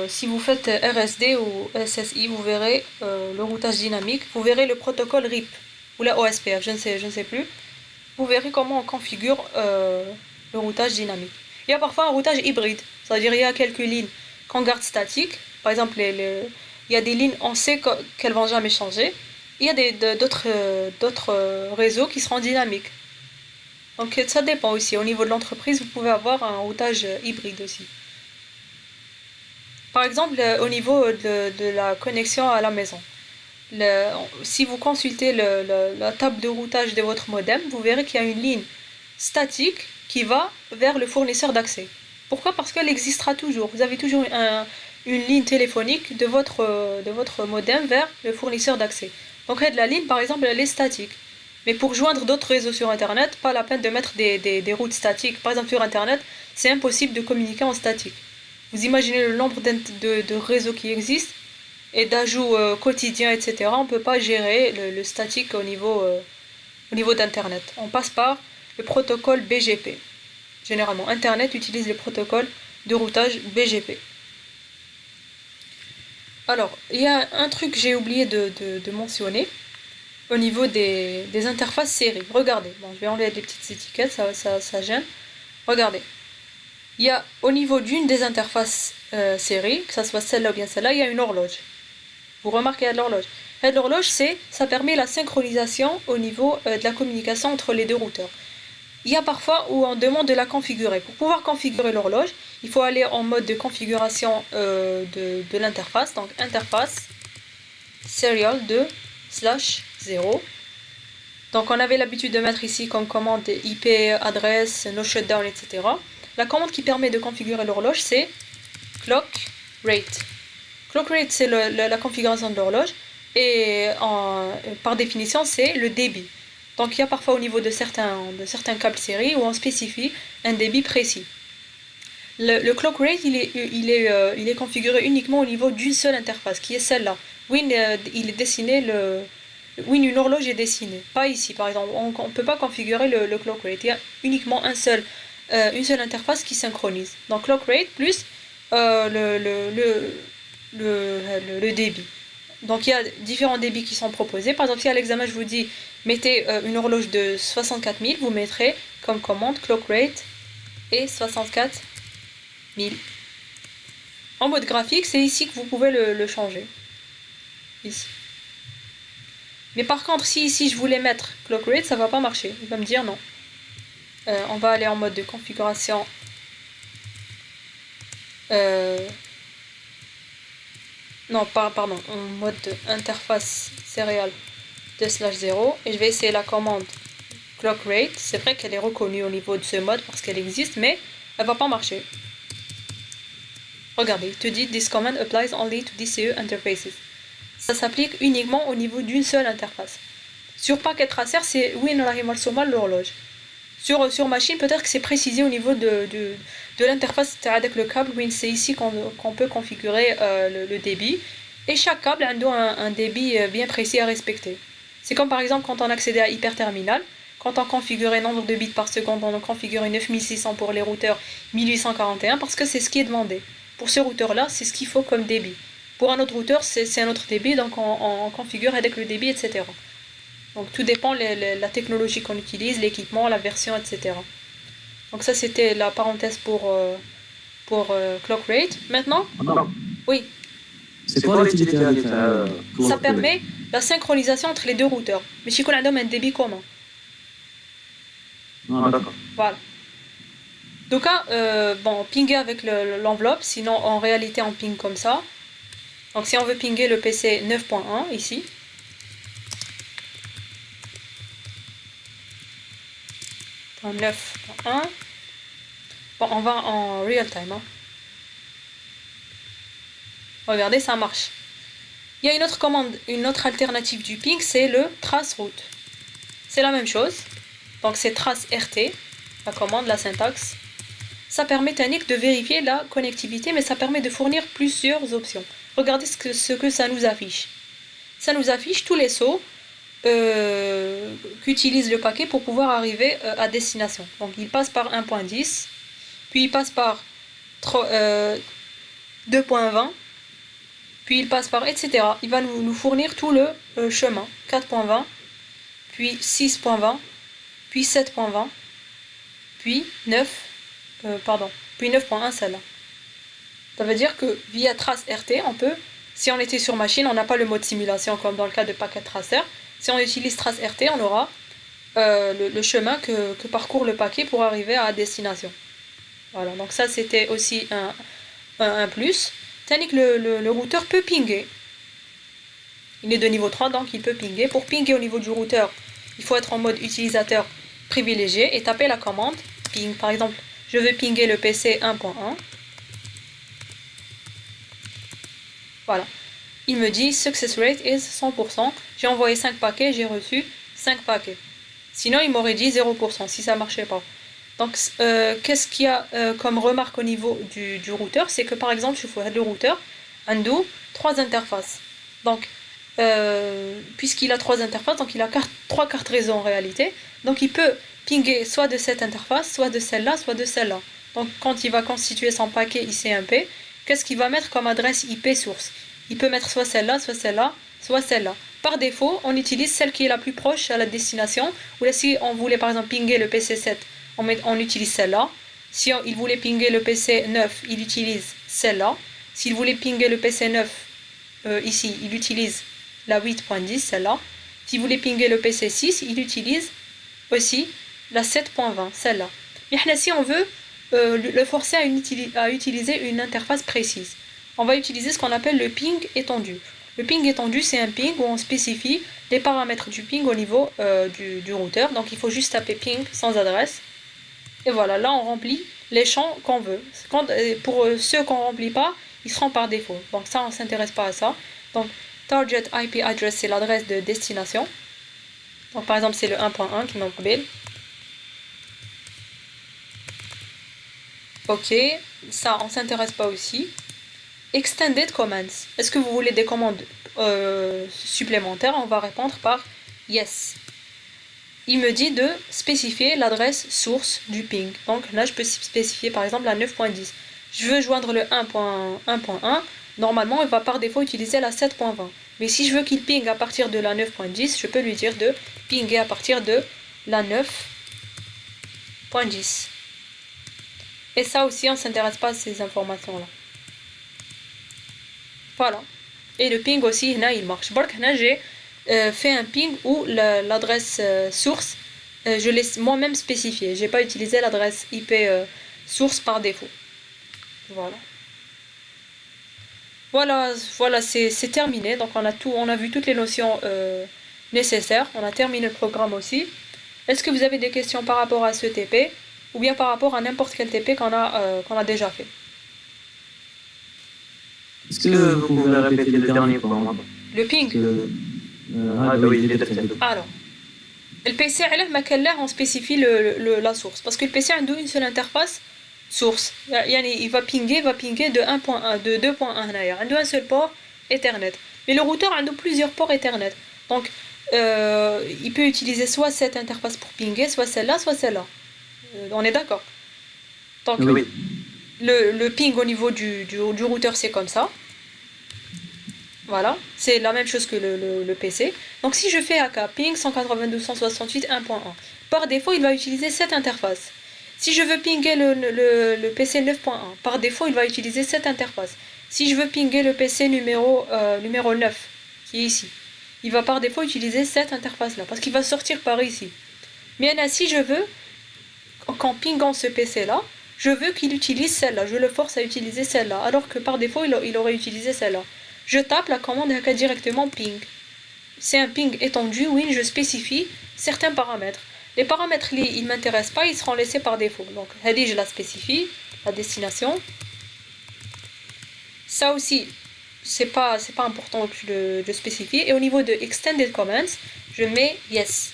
[SPEAKER 1] Si vous faites RSD ou SSI, vous verrez le routage dynamique. Vous verrez le protocole RIP ou la OSPF, je ne sais plus. Vous verrez comment on configure le routage dynamique. Il y a parfois un routage hybride, c'est-à-dire il y a quelques lignes qu'on garde statiques. Par exemple, il y a des lignes, on sait qu'elles vont jamais changer. Il y a d'autres réseaux qui seront dynamiques. Donc ça dépend aussi. Au niveau de l'entreprise, vous pouvez avoir un routage hybride aussi. Par exemple, au niveau de la connexion à la maison. Si vous consultez la table de routage de votre modem, vous verrez qu'il y a une ligne statique qui va vers le fournisseur d'accès. Pourquoi? Parce qu'elle existera toujours. Vous avez toujours une ligne téléphonique de votre modem vers le fournisseur d'accès. Donc la ligne, par exemple, elle est statique. Mais pour joindre d'autres réseaux sur Internet, pas la peine de mettre des routes statiques. Par exemple, sur Internet, c'est impossible de communiquer en statique. Vous imaginez le nombre de réseaux qui existent et d'ajouts quotidiens, etc. On ne peut pas gérer le statique au niveau d'Internet. On passe par le protocole BGP. Généralement, Internet utilise le protocole de routage BGP. Alors, il y a un truc que j'ai oublié de mentionner. Au niveau des interfaces série, regardez, bon, je vais enlever les petites étiquettes, ça gêne. Regardez, il y a au niveau d'une des interfaces série, que ce soit celle-là ou bien celle-là, il y a une horloge. Vous remarquez, il y a de l'horloge. L'horloge, ça permet la synchronisation au niveau de la communication entre les deux routeurs. Il y a parfois où on demande de la configurer. Pour pouvoir configurer l'horloge, il faut aller en mode de configuration de l'interface, donc interface serial 2/0. Donc on avait l'habitude de mettre ici comme commande IP, adresse, no shutdown, etc. La commande qui permet de configurer l'horloge, c'est clock rate. Clock rate, c'est la configuration de l'horloge et par définition, c'est le débit. Donc il y a parfois au niveau de certains câbles série où on spécifie un débit précis. Le clock rate, il est configuré uniquement au niveau d'une seule interface, qui est celle-là. Win, il est dessiné une horloge est dessinée. Pas ici, par exemple. On ne peut pas configurer le clock rate. Il y a uniquement une seule interface qui synchronise. Donc clock rate plus le débit. Donc il y a différents débits qui sont proposés. Par exemple, si à l'examen je vous dis mettez une horloge de 64 000, vous mettrez comme commande clock rate et 64 000. En mode graphique, c'est ici que vous pouvez le changer. Ici. Mais par contre, si ici je voulais mettre clock rate, ça va pas marcher. Il va me dire non. On va aller en mode de configuration. Non, pardon, en mode interface céréale de /0 et je vais essayer la commande clock rate. C'est vrai qu'elle est reconnue au niveau de ce mode parce qu'elle existe, mais elle va pas marcher. Regardez, il te dit this command applies only to DCE interfaces. Ça s'applique uniquement au niveau d'une seule interface. Sur paquet tracer, c'est oui, l'horloge. Sur machine, peut-être que c'est précisé au niveau de l'interface avec le câble. Oui, c'est ici qu'on peut configurer le débit. Et chaque câble a un débit bien précis à respecter. C'est comme par exemple quand on accédait à Hyperterminal. Quand on configurait nombre de bits par seconde, on configurait 9600 pour les routeurs 1841 parce que c'est ce qui est demandé. Pour ce routeur-là, c'est ce qu'il faut comme débit. Pour un autre routeur, c'est un autre débit, donc on configure avec le débit, etc. Donc tout dépend de la technologie qu'on utilise, l'équipement, la version, etc. Donc ça c'était la parenthèse pour clock rate. Maintenant, oui.
[SPEAKER 3] C'est quoi l'utilité avec
[SPEAKER 1] ça permet la synchronisation entre les deux routeurs. Mais si on a un débit commun.
[SPEAKER 3] D'accord.
[SPEAKER 1] Voilà. Donc bon, pinguer avec l'enveloppe, sinon en réalité on ping comme ça. Donc si on veut pinguer le PC 9.1 ici. En 9.1. Bon, on va en real time. Hein. Regardez, ça marche. Il y a une autre commande, une autre alternative du ping, c'est le trace route. C'est la même chose. Donc c'est trace RT, la commande, la syntaxe. Ça permet Tannic de vérifier la connectivité, mais ça permet de fournir plusieurs options. Regardez ce que ça nous affiche. Ça nous affiche tous les sauts qu'utilise le paquet pour pouvoir arriver à destination. Donc il passe par 1.10, puis il passe par 2.20, puis il passe par etc. Il va nous fournir tout le chemin. 4.20, puis 6.20, puis 7.20, puis 9.1 celle-là. Ça veut dire que via trace RT, on peut, si on était sur machine, on n'a pas le mode simulation comme dans le cas de packet tracer. Si on utilise trace RT, on aura le chemin que parcourt le paquet pour arriver à destination. Voilà, donc ça c'était aussi un plus. Tandis que le routeur peut pinguer. Il est de niveau 3, donc il peut pinguer. Pour pinguer au niveau du routeur, il faut être en mode utilisateur privilégié et taper la commande ping. Par exemple, je veux pinguer le PC 1.1. Voilà. Il me dit success rate is 100%. J'ai envoyé 5 paquets, j'ai reçu 5 paquets. Sinon, il m'aurait dit 0% si ça ne marchait pas. Donc, qu'est-ce qu'il y a comme remarque au niveau du routeur? C'est que par exemple, je fais le routeur, undo, 3 interfaces. Donc, puisqu'il a 3 interfaces, donc il a 3 cartes réseau en réalité. Donc, il peut pinguer soit de cette interface, soit de celle-là, soit de celle-là. Donc, quand il va constituer son paquet ICMP, qu'est-ce qu'il va mettre comme adresse IP source? Il peut mettre soit celle-là, soit celle-là, soit celle-là. Par défaut, on utilise celle qui est la plus proche à la destination. Ou là, si on voulait par exemple pinguer le PC 7, on utilise celle-là. Si il voulait pinguer le PC 9, il utilise celle-là. S'il voulait pinguer le PC 9, ici, il utilise la 8.10, celle-là. S'il voulait pinguer le PC 6, il utilise aussi la 7.20, celle-là. Mais si on veut le forcer à utiliser une interface précise, on va utiliser ce qu'on appelle le ping étendu. Le ping étendu, c'est un ping où on spécifie les paramètres du ping au niveau du routeur. Donc il faut juste taper ping sans adresse. Et voilà, là on remplit les champs qu'on veut. Pour ceux qu'on ne remplit pas, ils seront par défaut. Donc ça, on ne s'intéresse pas à ça. Donc target IP address, c'est l'adresse de destination. Donc par exemple, c'est le 1.1 qui m'embête. Ok, ça on ne s'intéresse pas aussi. Extended commands. Est-ce que vous voulez des commandes supplémentaires? On va répondre par yes. Il me dit de spécifier l'adresse source du ping. Donc là, je peux spécifier par exemple la 9.10. Je veux joindre le 1.1. Normalement, il va par défaut utiliser la 7.20. Mais si je veux qu'il ping à partir de la 9.10, je peux lui dire de pinguer à partir de la 9.10. Et ça aussi, on ne s'intéresse pas à ces informations-là. Voilà. Et le ping aussi, là, il marche. Là, j'ai fait un ping où l'adresse source, je l'ai moi-même spécifiée. Je n'ai pas utilisé l'adresse IP source par défaut. Voilà. Voilà, c'est terminé. Donc on a vu toutes les notions nécessaires. On a terminé le programme aussi. Est-ce que vous avez des questions par rapport à ce TP ou bien par rapport à n'importe quel TP qu'on a déjà fait?
[SPEAKER 3] Est-ce que vous pouvez répéter le dernier point?
[SPEAKER 1] Le ping.
[SPEAKER 3] Oui,
[SPEAKER 1] Alors, le PC, on spécifie la source. Parce que le PC a une seule interface source. Il va pinguer de 1.1, de 2.1. Il a un seul port Ethernet. Mais le routeur a plusieurs ports Ethernet. Donc, il peut utiliser soit cette interface pour pinguer, soit celle-là, soit celle-là. On est d'accord? Donc,
[SPEAKER 3] oui.
[SPEAKER 1] Le ping au niveau du routeur, c'est comme ça. Voilà, c'est la même chose que le PC. Donc si je fais AK ping 192.168.1.1, par défaut il va utiliser cette interface. Si je veux pinguer le PC 9.1, par défaut il va utiliser cette interface. Si je veux pinguer le PC numéro 9, qui est ici, il va par défaut utiliser cette interface là, parce qu'il va sortir par ici. Mais là, si je veux, qu'en pingant ce PC là, je veux qu'il utilise celle-là, je le force à utiliser celle-là, alors que par défaut il aurait utilisé celle-là. Je tape la commande directement ping. C'est un ping étendu, oui, je spécifie certains paramètres. Les paramètres, ils ne m'intéressent pas, ils seront laissés par défaut. Donc, je la spécifie, la destination. Ça aussi, c'est pas important que je spécifie. Et au niveau de Extended Commands, je mets yes.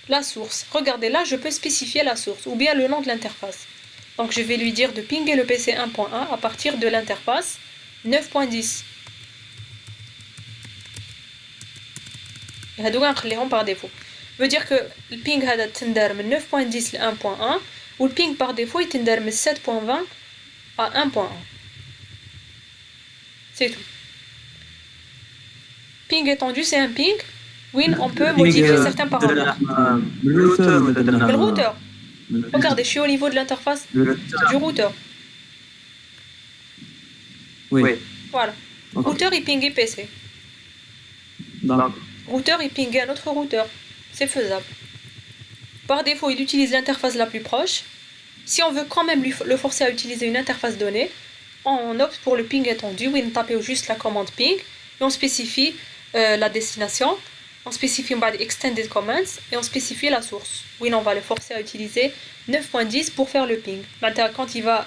[SPEAKER 1] La source. Regardez, là, je peux spécifier la source, ou bien le nom de l'interface. Donc, je vais lui dire de pinguer le PC 1.1 à partir de l'interface 9.10. هادو غنخليهم par défaut. Veut dire que le ping هذا تندار من 9.10 ل 1.1 و le ping par défaut يتندار من 7.20 à 1.1. C'est tout. Ping étendu, c'est un ping où on peut modifier certains paramètres. Le routeur. Regardez, je suis au niveau de l'interface du routeur.
[SPEAKER 3] Oui.
[SPEAKER 1] Voilà. Okay. Routeur il ping PC.
[SPEAKER 3] D'accord.
[SPEAKER 1] Routeur il ping un autre routeur. C'est faisable. Par défaut, il utilise l'interface la plus proche. Si on veut quand même le forcer à utiliser une interface donnée, on opte pour le ping étendu, où on tape juste la commande ping et on spécifie la destination, on spécifie extended commands et on spécifie la source. Oui, on va le forcer à utiliser 9.10 pour faire le ping. Quand il va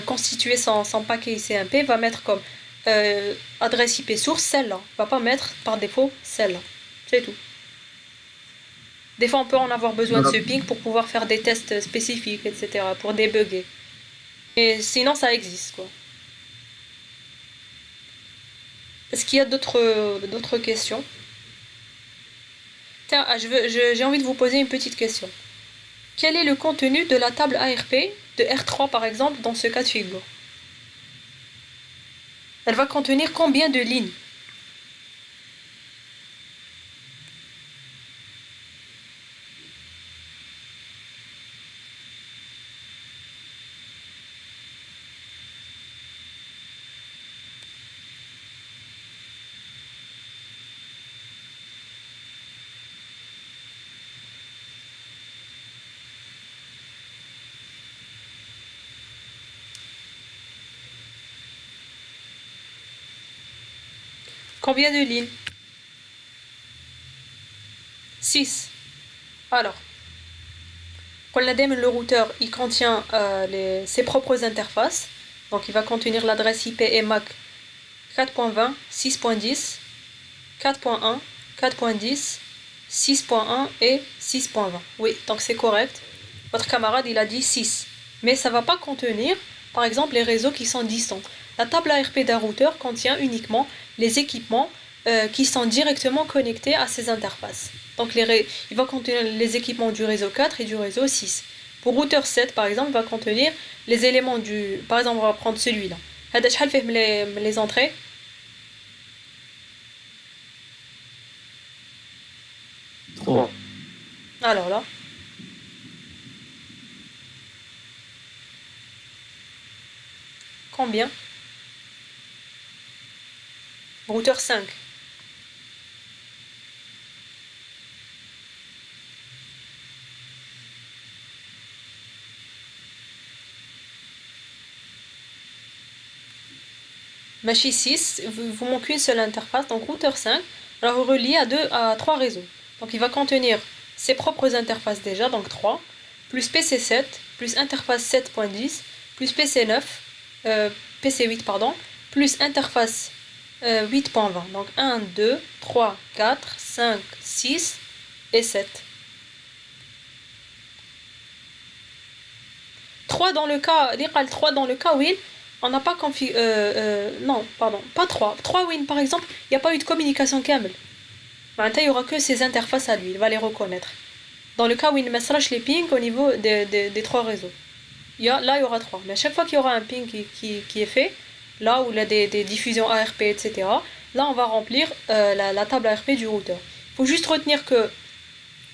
[SPEAKER 1] constituer son paquet ICMP, va mettre comme adresse IP source celle-là. Il va pas mettre par défaut celle-là. C'est tout. Des fois, on peut en avoir besoin de ce ping pour pouvoir faire des tests spécifiques, etc., pour débugger. Et sinon, ça existe, quoi. Est-ce qu'il y a d'autres questions? Tiens, j'ai envie de vous poser une petite question. Quel est le contenu de la table ARP de R3 par exemple dans ce cas de figure? Elle va contenir combien de lignes? Combien de lignes? 6. Alors, le routeur, il contient ses propres interfaces. Donc, il va contenir l'adresse IP EMAC 4.20, 6.10, 4.1, 4.10, 6.1 et 6.20. Oui, donc c'est correct. Votre camarade, il a dit 6. Mais ça ne va pas contenir, par exemple, les réseaux qui sont distants. La table ARP d'un routeur contient uniquement les équipements qui sont directement connectés à ces interfaces. Donc il va contenir les équipements du réseau 4 et du réseau 6. Pour routeur 7 par exemple, il va contenir les éléments du... Par exemple, on va prendre celui-là. هذا شحال فيه les entrées
[SPEAKER 3] 3.
[SPEAKER 1] Alors là. Combien? Routeur 5. Machi 6, vous manque une seule interface, donc routeur 5. Alors vous reliez à 3 réseaux. Donc il va contenir ses propres interfaces déjà, donc 3, plus PC7, plus interface 7.10, plus PC9, PC8 pardon, plus interface 8.20. Donc 1, 2, 3, 4, 5, 6 et 7. 3 dans le cas, 3 dans le cas où on n'a pas configuré. Non, pardon, pas 3. 3 win par exemple, il n'y a pas eu de communication camel. Il n'y aura que ses interfaces à lui, il va les reconnaître. Dans le cas où il met les pings au niveau des 3 réseaux. Là, il y aura 3. Mais à chaque fois qu'il y aura un ping qui est fait, là où il y a des diffusions ARP, etc., là, on va remplir la table ARP du routeur. Il faut juste retenir que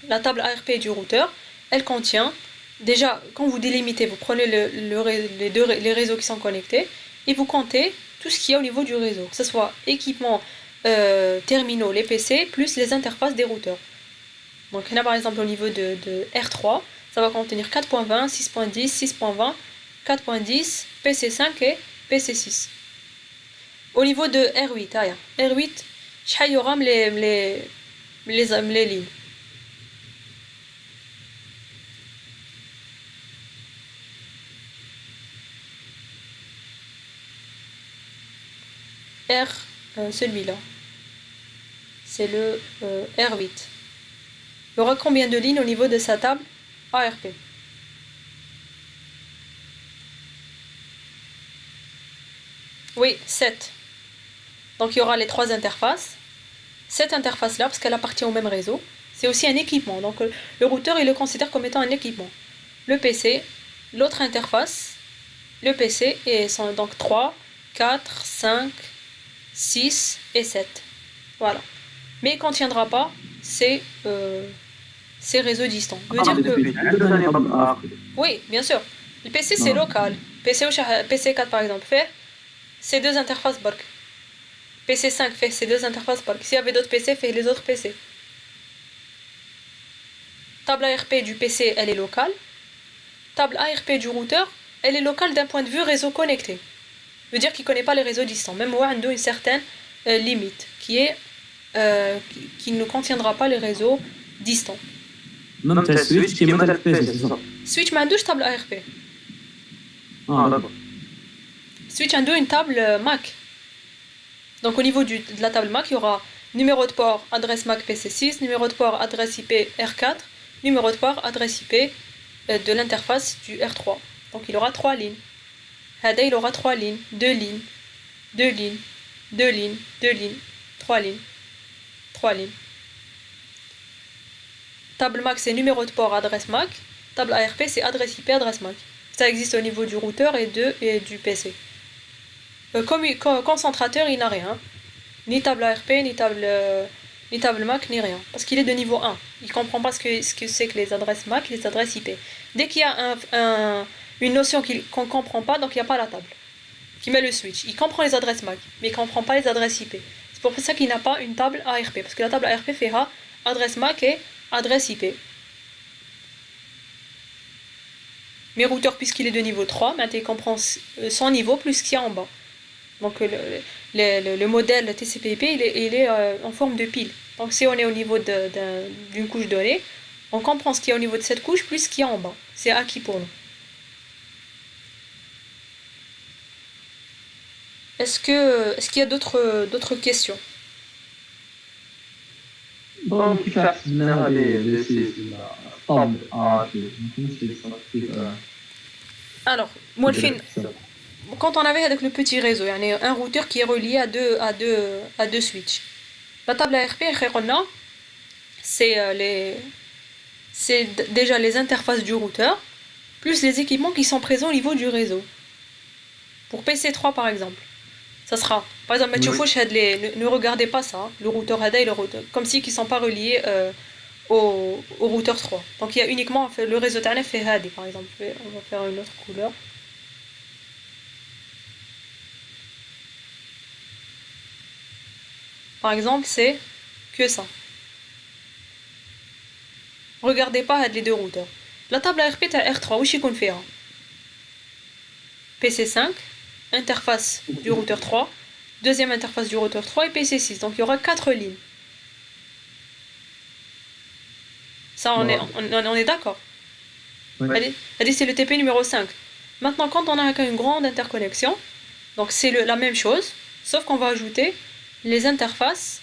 [SPEAKER 1] la table ARP du routeur, elle contient, déjà, quand vous délimitez, vous prenez les réseaux qui sont connectés, et vous comptez tout ce qu'il y a au niveau du réseau, que ce soit équipement, terminaux, les PC, plus les interfaces des routeurs. Donc là, par exemple, au niveau de R3, ça va contenir 4.20, 6.10, 6.20, 4.10, PC5 et PC6. Au niveau de R8, R8, il y aura les lignes. Celui-là, c'est le R8. Il y aura combien de lignes au niveau de sa table ARP? Oui, 7. Donc il y aura les 3 interfaces. Cette interface-là, parce qu'elle appartient au même réseau, c'est aussi un équipement. Donc le routeur, il le considère comme étant un équipement. Le PC, l'autre interface, le PC, et sont donc 3, 4, 5, 6 et 7. Voilà. Mais il ne contiendra pas ces réseaux distants. Veut dire que... Oui, bien sûr. Le PC, c'est local. PC4, par exemple, fait ces 2 interfaces bulk. PC5 fait ces 2 interfaces bulk. S'il y avait d'autres PC, fait les autres PC. Table ARP du PC, elle est locale. Table ARP du routeur, elle est locale d'un point de vue réseau connecté. Veut dire qu'il ne connaît pas les réseaux distants. Même où on a une certaine limite qui ne contiendra pas les réseaux distants.
[SPEAKER 3] Même ta switch qui est même le PC, c'est ça?
[SPEAKER 1] Switch m'a table ARP.
[SPEAKER 3] Ah, d'accord.
[SPEAKER 1] Switch a une table MAC. Donc au niveau de la table MAC, il y aura numéro de port adresse MAC PC6, numéro de port adresse IP R4, numéro de port adresse IP de l'interface du R3. Donc il aura 3 lignes. Hada, il aura 3 lignes, 2 lignes, 2 lignes, 2 lignes, 2 lignes, 3 lignes, 3 lignes. Table MAC, c'est numéro de port adresse MAC. Table ARP, c'est adresse IP adresse MAC. Ça existe au niveau du routeur et du PC. Concentrateur, il n'a rien. Ni table ARP, ni table MAC, ni rien. Parce qu'il est de niveau 1. Il ne comprend pas ce que c'est que les adresses MAC, les adresses IP. Dès qu'il y a une notion qu'on ne comprend pas, donc il n'y a pas la table qui met le switch. Il comprend les adresses MAC, mais il ne comprend pas les adresses IP. C'est pour ça qu'il n'a pas une table ARP. Parce que la table ARP fera adresse MAC et adresse IP. Mais routeur, puisqu'il est de niveau 3, maintenant il comprend son niveau plus ce qu'il y a en bas. Donc le modèle TCP/IP, il est en forme de pile. Donc si on est au niveau d'une couche donnée, on comprend ce qu'il y a au niveau de cette couche plus ce qu'il y a en bas. C'est acquis pour nous. Est-ce qu'il y a d'autres questions?
[SPEAKER 3] Bon, كيف حسبنا هذه الطابل
[SPEAKER 1] Alors, moi le film, quand on avait avec le petit réseau, il y a un routeur qui est relié à deux switches. La table ARP, c'est déjà les interfaces du routeur, plus les équipements qui sont présents au niveau du réseau. Pour PC3 par exemple, ça sera, par exemple, ne regardez pas ça, le routeur HADA et le routeur, comme si ils ne sont pas reliés au routeur 3. Donc il y a uniquement le réseau تاعنا fait هادي par exemple. On va faire une autre couleur. Par exemple, c'est que ça. Regardez pas les deux routeurs. La table ARP تاع R3 واش يكون فيها PC5, interface du routeur 3, deuxième interface du routeur 3 et PC6. Donc il y aura 4 lignes. Ça, on est d'accord.
[SPEAKER 3] Ouais.
[SPEAKER 1] Allez, c'est le TP numéro 5. Maintenant, quand on a une grande interconnexion, donc c'est la même chose, sauf qu'on va ajouter les interfaces,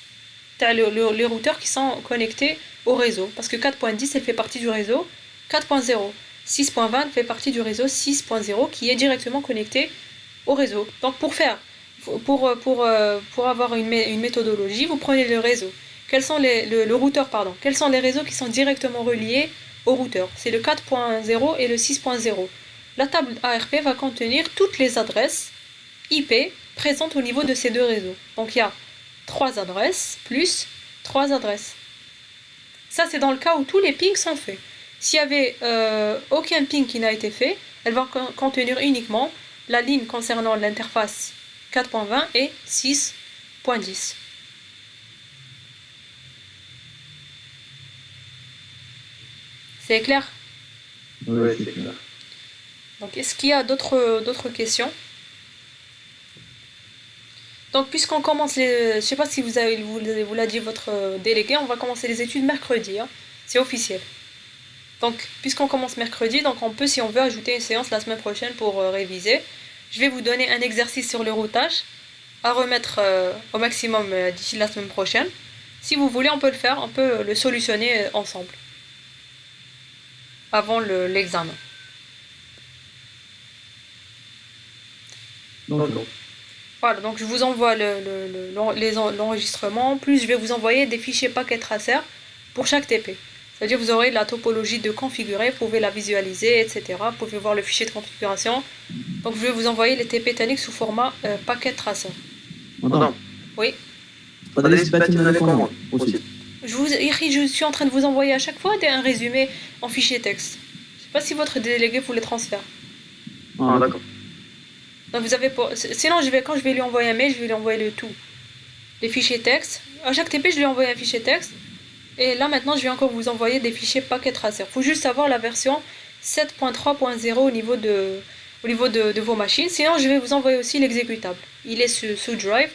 [SPEAKER 1] les routeurs qui sont connectés au réseau. Parce que 4.10, elle fait partie du réseau 4.0. 6.20 fait partie du réseau 6.0 qui est directement connecté au réseau. Donc pour avoir une méthodologie, vous prenez le réseau. Quels sont le routeur, pardon. Quels sont les réseaux qui sont directement reliés au routeur? C'est le 4.0 et le 6.0. La table ARP va contenir toutes les adresses IP présentes au niveau de ces deux réseaux. Donc il y a 3 adresses plus 3 adresses. Ça, c'est dans le cas où tous les pings sont faits. S'il y avait aucun ping qui n'a été fait, elle va contenir uniquement la ligne concernant l'interface 4.20 et 6.10. C'est clair?
[SPEAKER 3] Oui, c'est clair.
[SPEAKER 1] Donc, est-ce qu'il y a d'autres questions? Donc, puisqu'on commence je ne sais pas si vous l'a dit votre délégué, on va commencer les études mercredi. Hein. C'est officiel. Donc, puisqu'on commence mercredi, donc on peut, si on veut, ajouter une séance la semaine prochaine pour réviser. Je vais vous donner un exercice sur le routage à remettre au maximum d'ici la semaine prochaine. Si vous voulez, on peut le faire, on peut le solutionner ensemble avant l'examen. Voilà, donc je vous envoie l'enregistrement, plus je vais vous envoyer des fichiers paquets tracer pour chaque TP. C'est-à-dire vous aurez la topologie de configurer, vous pouvez la visualiser, etc. Vous pouvez voir le fichier de configuration. Donc je vais vous envoyer les TP Tanix sous format paquet tracer.
[SPEAKER 3] Madame.
[SPEAKER 1] Oui.
[SPEAKER 3] Aussi.
[SPEAKER 1] Je suis en train de vous envoyer à chaque fois un résumé en fichier texte. Je ne sais pas si votre délégué vous les transfère.
[SPEAKER 3] Ah, d'accord.
[SPEAKER 1] Donc vous avez sinon quand je vais lui envoyer un mail, je vais lui envoyer le tout. Les fichiers texte. À chaque TP, je lui envoie un fichier texte. Et là maintenant, je vais encore vous envoyer des fichiers paquet tracer. Il faut juste savoir la version 7.3.0 au niveau de vos machines. Sinon, je vais vous envoyer aussi l'exécutable. Il est sous Drive.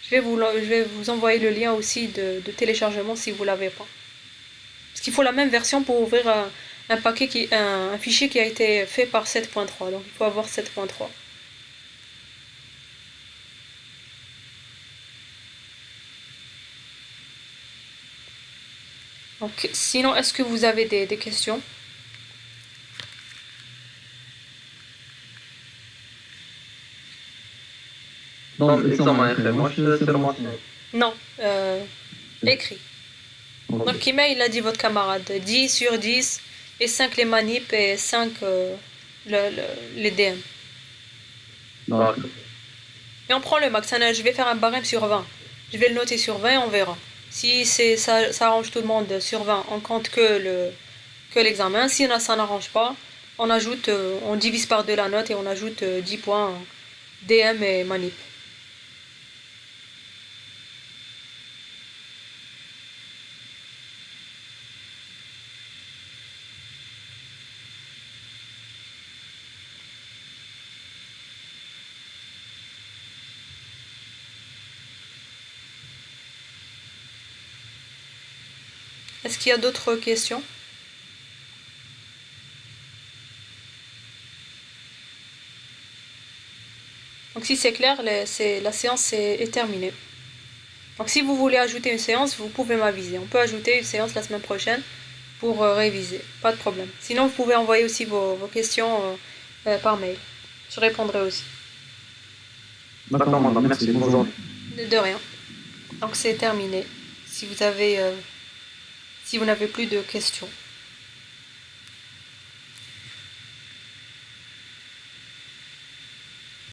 [SPEAKER 1] Je vais vous envoyer le lien aussi de téléchargement si vous ne l'avez pas. Parce qu'il faut la même version pour ouvrir un fichier qui a été fait par 7.3. Donc il faut avoir 7.3. Donc, sinon, est-ce que vous avez des questions?
[SPEAKER 3] Dans l'examen, moi je sais remonter.
[SPEAKER 1] Non, écrit. Donc, Kima, il a dit votre camarade 10 sur 10 et 5 les manips et 5 les DM.
[SPEAKER 3] D'accord.
[SPEAKER 1] Et on prend le max. Je vais faire un barème sur 20. Je vais le noter sur 20 et on verra. Si ça arrange tout le monde sur 20, on compte que l'examen. Si ça n'arrange pas, on divise par 2 la note et on ajoute 10 points DM et manip. Est-ce qu'il y a d'autres questions? Donc si c'est clair, la séance est terminée. Donc si vous voulez ajouter une séance, vous pouvez m'aviser. On peut ajouter une séance la semaine prochaine pour réviser. Pas de problème. Sinon, vous pouvez envoyer aussi vos questions par mail. Je répondrai aussi.
[SPEAKER 3] D'accord, madame. Merci. Bonne journée.
[SPEAKER 1] De rien. Donc c'est terminé. Si vous n'avez plus de questions.